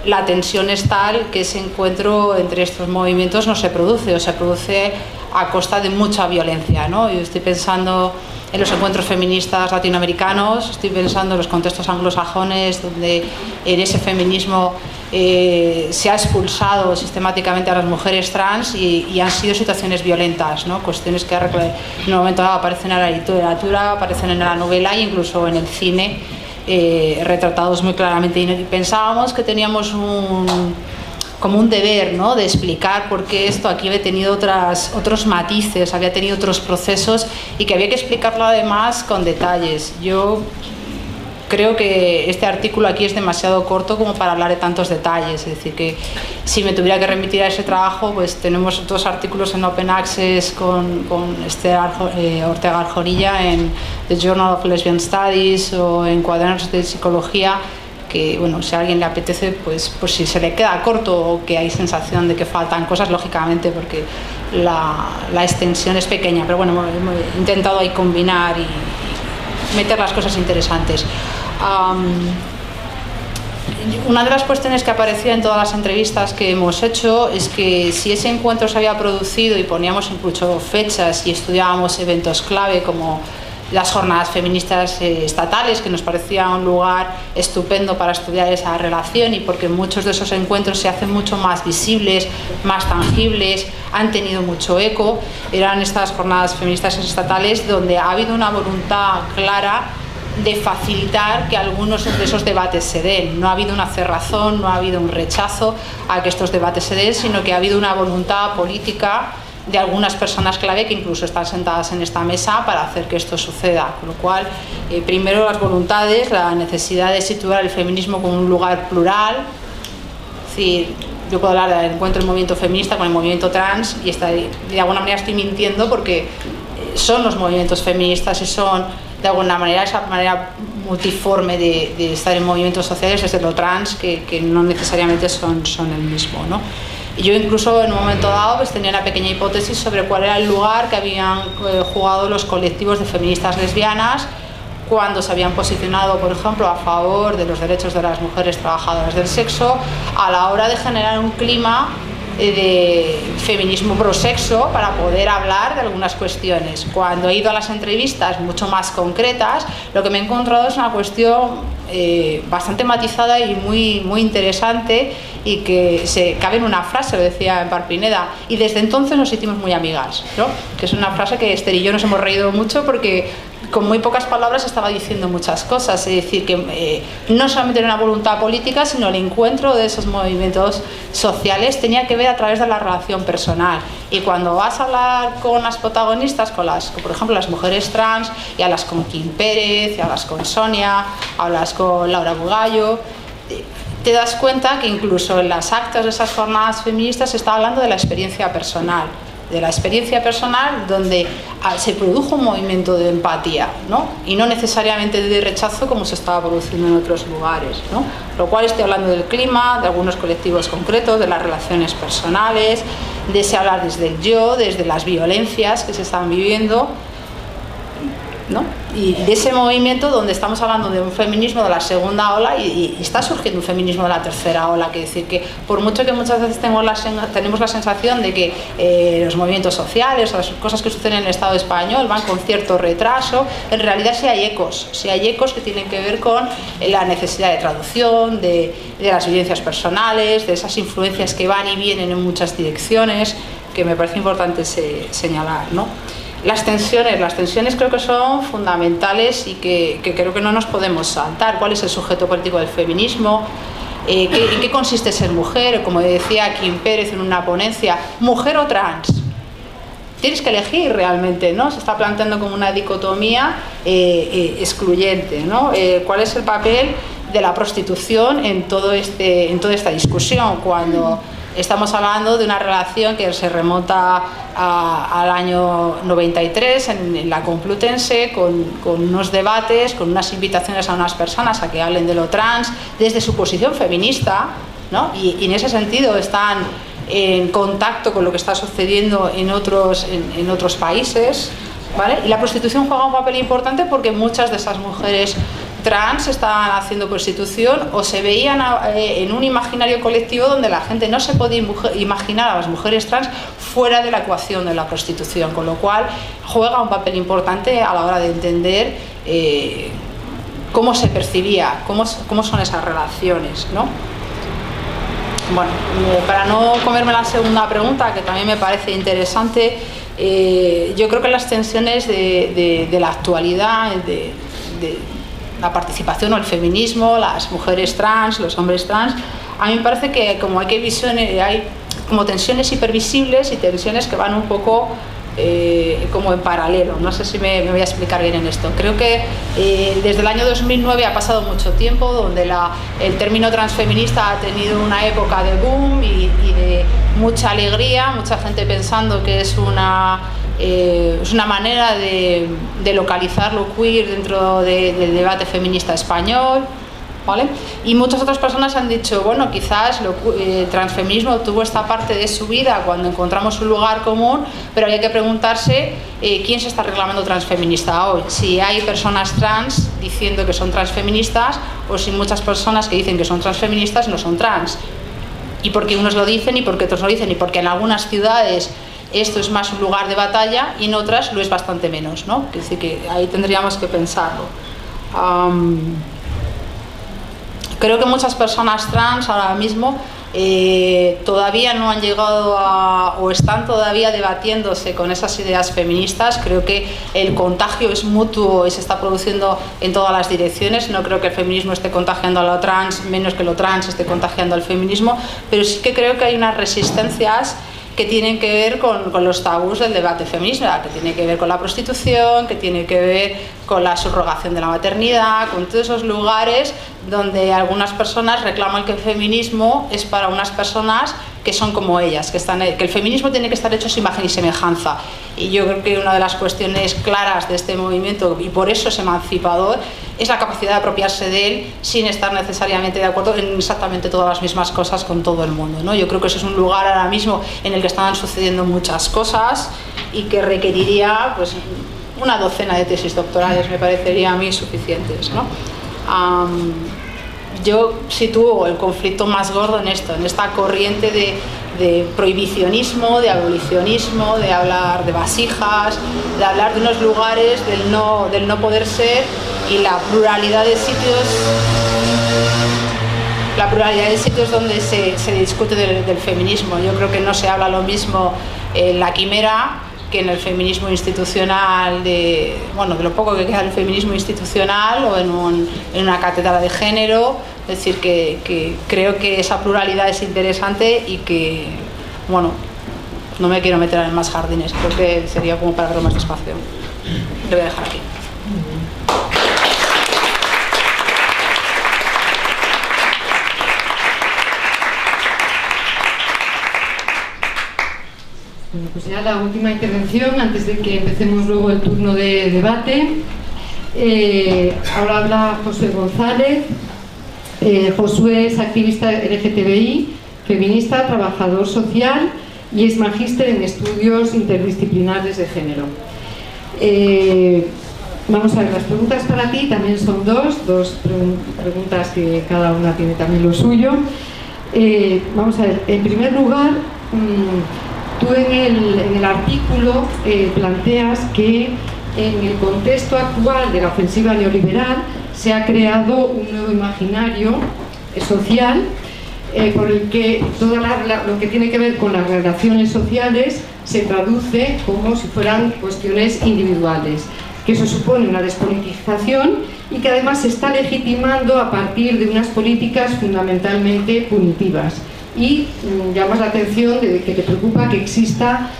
la tensión es tal que ese encuentro entre estos movimientos no se produce, o se produce a costa de mucha violencia, ¿no? Yo estoy pensando en los encuentros feministas latinoamericanos, estoy pensando en los contextos anglosajones, donde en ese feminismo se ha expulsado sistemáticamente a las mujeres trans y han sido situaciones violentas, ¿no? Cuestiones que en un momento dado aparecen en la literatura, aparecen en la novela e incluso en el cine, retratados muy claramente. Y pensábamos que teníamos como un deber, ¿no?, de explicar por qué esto aquí había tenido otros matices, había tenido otros procesos, y que había que explicarlo además con detalles. Yo creo que este artículo aquí es demasiado corto como para hablar de tantos detalles, es decir, que si me tuviera que remitir a ese trabajo, pues tenemos 2 artículos en Open Access con Esther Ortega Arjonilla en The Journal of Lesbian Studies o en Cuadernos de Psicología, que, bueno, si a alguien le apetece, pues si se le queda corto o que hay sensación de que faltan cosas, lógicamente, porque la extensión es pequeña, pero bueno, hemos intentado ahí combinar y meter las cosas interesantes. Una de las cuestiones que aparecía en todas las entrevistas que hemos hecho es que si ese encuentro se había producido y poníamos incluso fechas y estudiábamos eventos clave como las jornadas feministas estatales, que nos parecía un lugar estupendo para estudiar esa relación, y porque muchos de esos encuentros se hacen mucho más visibles, más tangibles, han tenido mucho eco, eran estas jornadas feministas estatales donde ha habido una voluntad clara de facilitar que algunos de esos debates se den. No ha habido una cerrazón, no ha habido un rechazo a que estos debates se den, sino que ha habido una voluntad política de algunas personas clave que incluso están sentadas en esta mesa para hacer que esto suceda. Con lo cual, primero las voluntades, la necesidad de situar el feminismo como un lugar plural. Es decir, yo puedo hablar del encuentro del movimiento feminista con el movimiento trans y de alguna manera estoy mintiendo, porque son los movimientos feministas y son de alguna manera esa manera multiforme de estar en movimientos sociales desde lo trans, que no necesariamente son el mismo, ¿no? Y yo incluso en un momento dado pues tenía una pequeña hipótesis sobre cuál era el lugar que habían jugado los colectivos de feministas lesbianas cuando se habían posicionado, por ejemplo, a favor de los derechos de las mujeres trabajadoras del sexo, a la hora de generar un clima de feminismo prosexo para poder hablar de algunas cuestiones. Cuando he ido a las entrevistas mucho más concretas, lo que me he encontrado es una cuestión bastante matizada y muy interesante, y que se cabe en una frase, lo decía en Pineda, y desde entonces nos hicimos muy amigas, ¿no? Que es una frase que Esther y yo nos hemos reído mucho, porque con muy pocas palabras estaba diciendo muchas cosas. Es decir, que no solamente era una voluntad política, sino el encuentro de esos movimientos sociales tenía que ver a través de la relación personal. Y cuando vas a hablar con las protagonistas, por ejemplo las mujeres trans, y hablas con Kim Pérez, y hablas con Sonia, hablas con Laura Bugallo, te das cuenta que incluso en las actas de esas jornadas feministas se está hablando de la experiencia personal, donde se produjo un movimiento de empatía, ¿no? Y no necesariamente de rechazo como se estaba produciendo en otros lugares, ¿no? Lo cual estoy hablando del clima, de algunos colectivos concretos, de las relaciones personales, de ese hablar desde el yo, desde las violencias que se están viviendo, ¿no? Y de ese movimiento donde estamos hablando de un feminismo de la segunda ola, y está surgiendo un feminismo de la tercera ola. Que decir que por mucho que muchas veces tenemos la sensación de que los movimientos sociales o las cosas que suceden en el Estado español van con cierto retraso, en realidad sí hay ecos que tienen que ver con la necesidad de traducción, de las vivencias personales, de esas influencias que van y vienen en muchas direcciones, que me parece importante señalar, ¿no? Las tensiones creo que son fundamentales, y que creo que no nos podemos saltar. ¿Cuál es el sujeto político del feminismo? ¿En qué consiste ser mujer? Como decía Kim Pérez en una ponencia, ¿mujer o trans? Tienes que elegir realmente, ¿no? Se está planteando como una dicotomía excluyente, ¿no? ¿Cuál es el papel de la prostitución en toda esta discusión, cuando estamos hablando de una relación que se remonta al año 93 en la Complutense, con unos debates, con unas invitaciones a unas personas a que hablen de lo trans desde su posición feminista, ¿no? Y en ese sentido están en contacto con lo que está sucediendo en otros países, ¿vale? Y la prostitución juega un papel importante porque muchas de esas mujeres trans estaban haciendo prostitución, o se veían en un imaginario colectivo donde la gente no se podía imaginar a las mujeres trans fuera de la ecuación de la prostitución, con lo cual juega un papel importante a la hora de entender cómo se percibía, cómo son esas relaciones, ¿no? Bueno, para no comerme la segunda pregunta, que también me parece interesante, yo creo que las tensiones de la actualidad, de la participación o el feminismo, las mujeres trans, los hombres trans, a mí me parece que como hay como tensiones hipervisibles y tensiones que van un poco como en paralelo. No sé si me voy a explicar bien en esto. Creo que desde el año 2009 ha pasado mucho tiempo, donde el término transfeminista ha tenido una época de boom y de mucha alegría, mucha gente pensando que es una manera de localizar lo queer dentro del debate feminista español, ¿vale? Y muchas otras personas han dicho, bueno, quizás el transfeminismo tuvo esta parte de su vida cuando encontramos un lugar común, pero hay que preguntarse quién se está reclamando transfeminista hoy. Si hay personas trans diciendo que son transfeministas, o si muchas personas que dicen que son transfeministas no son trans. Y porque unos lo dicen y porque otros lo dicen, y porque en algunas ciudades esto es más un lugar de batalla y en otras lo es bastante menos, ¿no? Es decir, que ahí tendríamos que pensarlo. Creo que muchas personas trans ahora mismo todavía no han llegado o están todavía debatiéndose con esas ideas feministas. Creo que el contagio es mutuo y se está produciendo en todas las direcciones. No creo que el feminismo esté contagiando a lo trans, menos que lo trans esté contagiando al feminismo, pero sí que creo que hay unas resistencias que tienen que ver con los tabús del debate feminista, que tiene que ver con la prostitución, que tiene que ver con la subrogación de la maternidad, con todos esos lugares donde algunas personas reclaman que el feminismo es para unas personas que son como ellas, que el feminismo tiene que estar hecho a su imagen y semejanza. Y yo creo que una de las cuestiones claras de este movimiento, y por eso es emancipador, es la capacidad de apropiarse de él sin estar necesariamente de acuerdo en exactamente todas las mismas cosas con todo el mundo, ¿no? Yo creo que ese es un lugar ahora mismo en el que están sucediendo muchas cosas y que requeriría pues una docena de tesis doctorales, me parecería a mí suficientes, ¿no? yo sitúo el conflicto más gordo en esto, en esta corriente de prohibicionismo, de abolicionismo, de hablar de vasijas, de hablar de unos lugares del no poder ser, y la pluralidad de sitios donde se discute del feminismo. Yo creo que no se habla lo mismo en la quimera que en el feminismo institucional, de lo poco que queda del feminismo institucional, o en una cátedra de género. Es decir, que creo que esa pluralidad es interesante y que, no me quiero meter en más jardines, creo que sería como para verlo más despacio. Lo voy a dejar aquí. Bueno, pues ya la última intervención, antes de que empecemos luego el turno de debate. Ahora habla Josué González. Josué es activista LGTBI, feminista, trabajador social y es magíster en estudios interdisciplinares de género. Vamos a ver, las preguntas para ti también son dos preguntas que cada una tiene también lo suyo. Vamos a ver, en primer lugar, tú en el artículo planteas que en el contexto actual de la ofensiva neoliberal se ha creado un nuevo imaginario social por el que todo lo que tiene que ver con las relaciones sociales se traduce como si fueran cuestiones individuales, que eso supone una despolitización y que además se está legitimando a partir de unas políticas fundamentalmente punitivas. Y llamas la atención de que te preocupa que exista,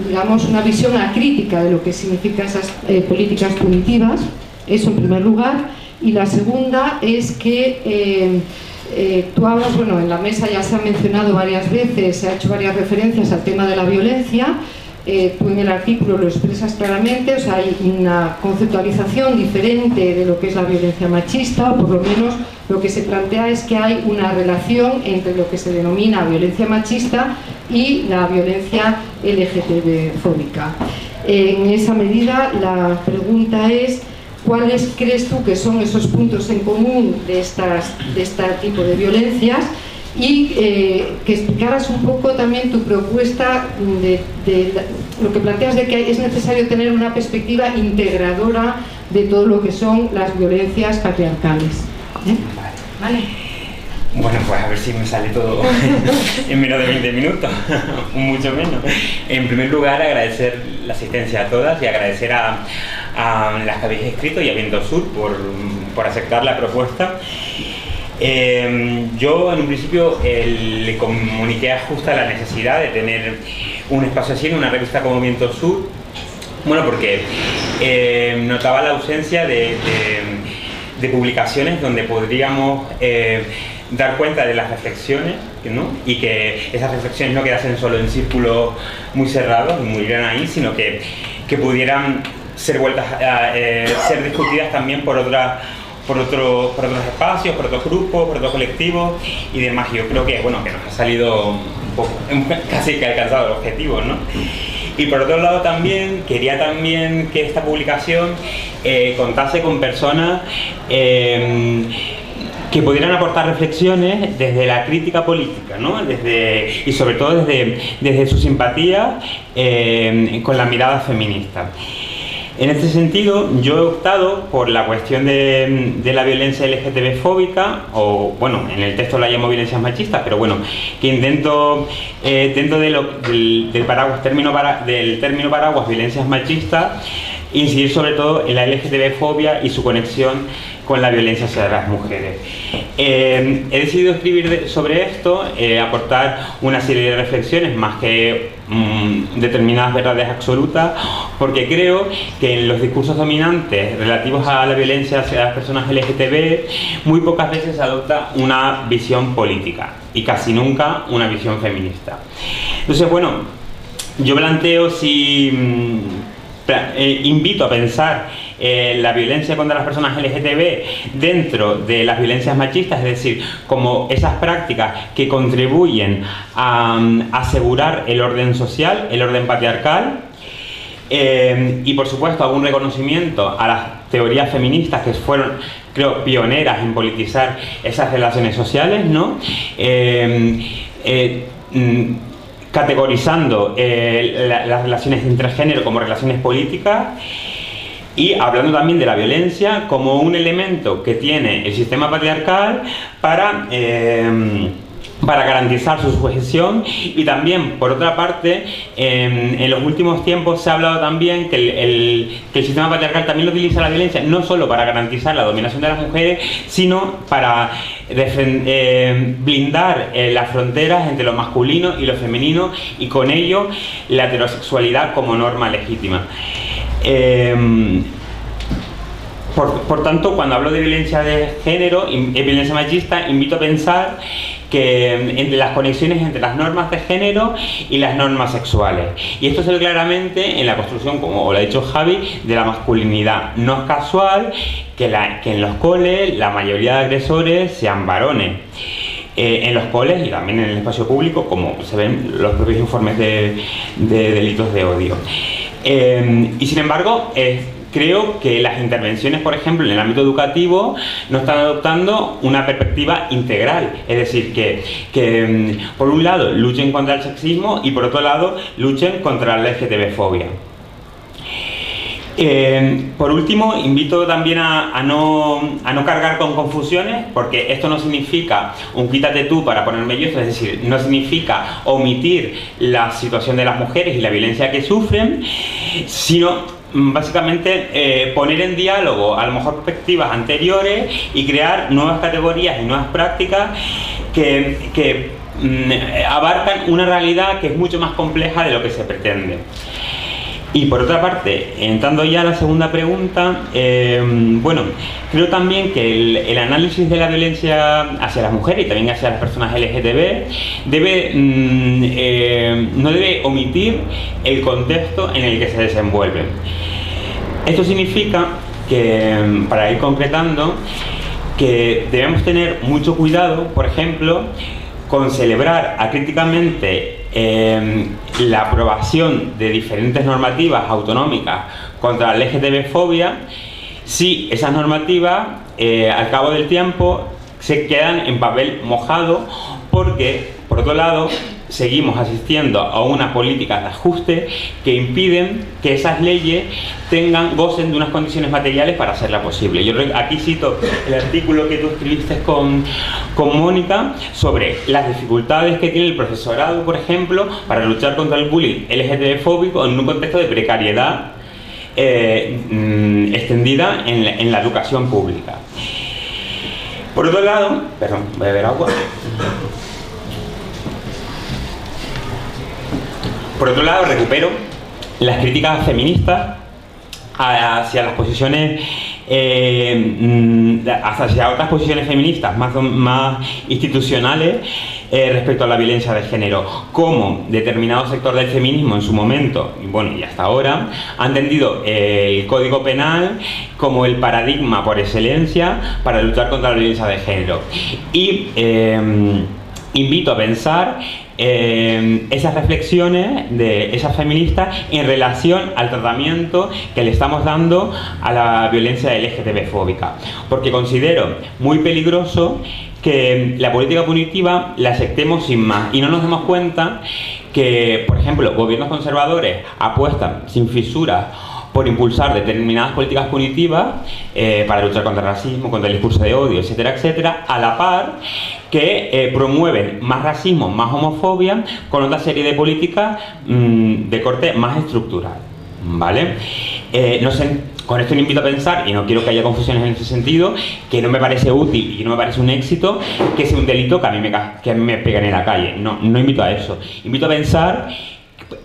digamos, una visión acrítica de lo que significan esas políticas punitivas. Eso en primer lugar. Y la segunda es que tú hablas, en la mesa ya se ha mencionado varias veces, se ha hecho varias referencias al tema de la violencia. Tú en el artículo lo expresas claramente, o sea, hay una conceptualización diferente de lo que es la violencia machista, o por lo menos lo que se plantea es que hay una relación entre lo que se denomina violencia machista y la violencia LGTB-fóbica. En esa medida, la pregunta es: ¿cuáles crees tú que son esos puntos en común de este tipo de violencias? Y que explicaras un poco también tu propuesta de lo que planteas de que es necesario tener una perspectiva integradora de todo lo que son las violencias patriarcales. Vale. Bueno, pues a ver si me sale todo en menos de 20 minutos, mucho menos. En primer lugar, agradecer la asistencia a todas y agradecer a las que habéis escrito y a Viento Sur por aceptar la propuesta. Yo en un principio le comuniqué a Justa la necesidad de tener un espacio así en una revista como Viento Sur, porque notaba la ausencia de publicaciones donde podríamos dar cuenta de las reflexiones, ¿no? Y que esas reflexiones no quedasen solo en círculos muy cerrados y murieran ahí, sino que pudieran ser ser discutidas también por otros espacios, por otros grupos, por otros colectivos y demás. Yo creo que, que nos ha salido un poco, casi que ha alcanzado el objetivo, ¿no? Y por otro lado también, quería también que esta publicación contase con personas que pudieran aportar reflexiones desde la crítica política, ¿no? Y sobre todo desde su simpatía con la mirada feminista. En este sentido, yo he optado por la cuestión de la violencia LGTB-fóbica, o en el texto la llamo violencias machistas, pero que intento, dentro del término paraguas violencias machistas, incidir sobre todo en la LGTB-fobia y su conexión con la violencia hacia las mujeres. He decidido escribir sobre esto, aportar una serie de reflexiones más que determinadas verdades absolutas, porque creo que en los discursos dominantes relativos a la violencia hacia las personas LGTB muy pocas veces se adopta una visión política y casi nunca una visión feminista. Entonces, yo planteo invito a pensar la violencia contra las personas LGTB dentro de las violencias machistas, es decir, como esas prácticas que contribuyen a asegurar el orden social, el orden patriarcal, Y por supuesto hago un reconocimiento a las teorías feministas que fueron, creo, pioneras en politizar esas relaciones sociales, ¿no? Categorizando las relaciones entre género como relaciones políticas y hablando también de la violencia como un elemento que tiene el sistema patriarcal para garantizar su sujeción. Y también, por otra parte, en los últimos tiempos se ha hablado también que el sistema patriarcal también utiliza la violencia no solo para garantizar la dominación de las mujeres, sino para blindar las fronteras entre lo masculino y lo femenino, y con ello la heterosexualidad como norma legítima. Por tanto, cuando hablo de violencia de género y violencia machista, invito a pensar que entre las conexiones entre las normas de género y las normas sexuales. Y esto se ve claramente en la construcción, como lo ha dicho Javi, de la masculinidad. No es casual que en los coles la mayoría de agresores sean varones. En los coles y también en el espacio público, como se ven los propios informes de delitos de odio. Y sin embargo, creo que las intervenciones, por ejemplo, en el ámbito educativo, no están adoptando una perspectiva integral. Es decir, que por un lado luchen contra el sexismo y por otro lado luchen contra la LGTB-fobia. Por último, invito también a no cargar con confusiones, porque esto no significa un quítate tú para ponerme yo, es decir, no significa omitir la situación de las mujeres y la violencia que sufren, sino básicamente poner en diálogo a lo mejor perspectivas anteriores y crear nuevas categorías y nuevas prácticas que abarcan una realidad que es mucho más compleja de lo que se pretende. Y por otra parte, entrando ya a la segunda pregunta, bueno, creo también que el análisis de la violencia hacia las mujeres y también hacia las personas LGTB no debe omitir el contexto en el que se desenvuelven. Esto significa que, para ir concretando, que debemos tener mucho cuidado, por ejemplo, con celebrar acríticamente la aprobación de diferentes normativas autonómicas contra la LGTB-fobia, si esas normativas al cabo del tiempo se quedan en papel mojado, porque por otro lado seguimos asistiendo a unas políticas de ajuste que impiden que esas leyes gocen de unas condiciones materiales para hacerla posible. Yo aquí cito el artículo que tú escribiste con Mónica sobre las dificultades que tiene el profesorado, por ejemplo, para luchar contra el bullying LGTB-fóbico en un contexto de precariedad extendida en la educación pública. Por otro lado, perdón, voy a beber agua. Por otro lado, recupero las críticas feministas hacia las posiciones, hacia otras posiciones feministas más institucionales respecto a la violencia de género, como determinado sector del feminismo en su momento, y bueno, y hasta ahora, ha entendido el Código Penal como el paradigma por excelencia para luchar contra la violencia de género. Y invito a pensar esas reflexiones de esas feministas en relación al tratamiento que le estamos dando a la violencia LGTB-fóbica, porque considero muy peligroso que la política punitiva la aceptemos sin más y no nos demos cuenta que, por ejemplo, gobiernos conservadores apuestan sin fisuras por impulsar determinadas políticas punitivas para luchar contra el racismo, contra el discurso de odio, etcétera, etcétera, a la par que promueven más racismo, más homofobia, con otra serie de políticas de corte más estructural, ¿vale? No sé, con esto le invito a pensar, y no quiero que haya confusiones en ese sentido, que no me parece útil y no me parece un éxito que sea un delito que a mí me peguen en la calle. No invito a eso. Invito a pensar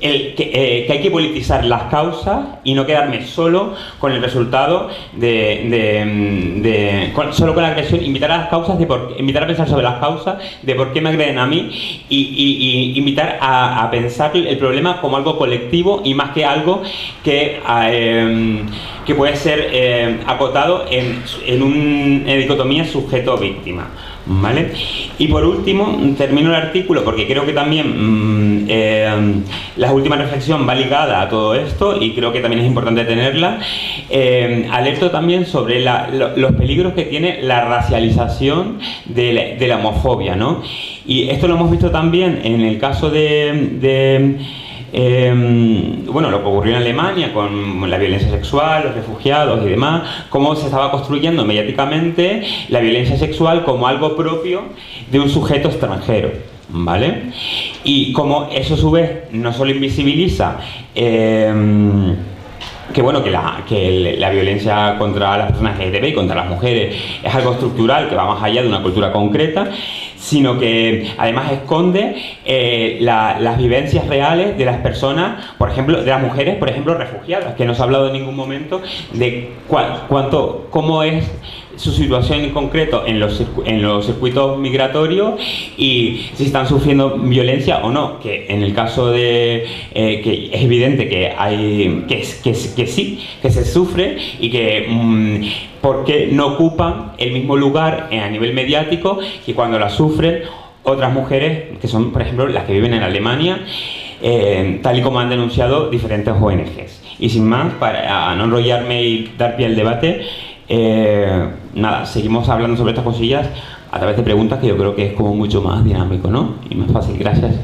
que hay que politizar las causas y no quedarme solo con el resultado solo con la agresión. Invitar a las causas, invitar a pensar sobre las causas de por qué me agreden a mí y invitar a pensar el problema como algo colectivo y más que algo que puede ser acotado en una dicotomía sujeto-víctima. ¿vale? Y por último, termino el artículo porque creo que también la última reflexión va ligada a todo esto y creo que también es importante tenerla. Alerto también sobre los peligros que tiene la racialización de la homofobia, ¿no? Y esto lo hemos visto también en el caso bueno, lo que ocurrió en Alemania con la violencia sexual, los refugiados y demás, cómo se estaba construyendo mediáticamente la violencia sexual como algo propio de un sujeto extranjero, ¿vale? Y cómo eso a su vez no solo invisibiliza que bueno, que la violencia contra las personas LGTB y contra las mujeres es algo estructural que va más allá de una cultura concreta, sino que además esconde las vivencias reales de las personas, por ejemplo, de las mujeres, por ejemplo, refugiadas, que no se ha hablado en ningún momento de cómo es su situación en concreto en los circuitos migratorios y si están sufriendo violencia o no, que en el caso de que es evidente que sí, que se sufre y que porque no ocupan el mismo lugar a nivel mediático que cuando la sufren otras mujeres que son, por ejemplo, las que viven en Alemania, tal y como han denunciado diferentes ONGs. Y sin más, para no enrollarme y dar pie al debate, nada, seguimos hablando sobre estas cosillas a través de preguntas, que yo creo que es como mucho más dinámico, ¿no? Y más fácil. Gracias.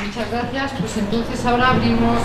Muchas gracias. Pues entonces ahora abrimos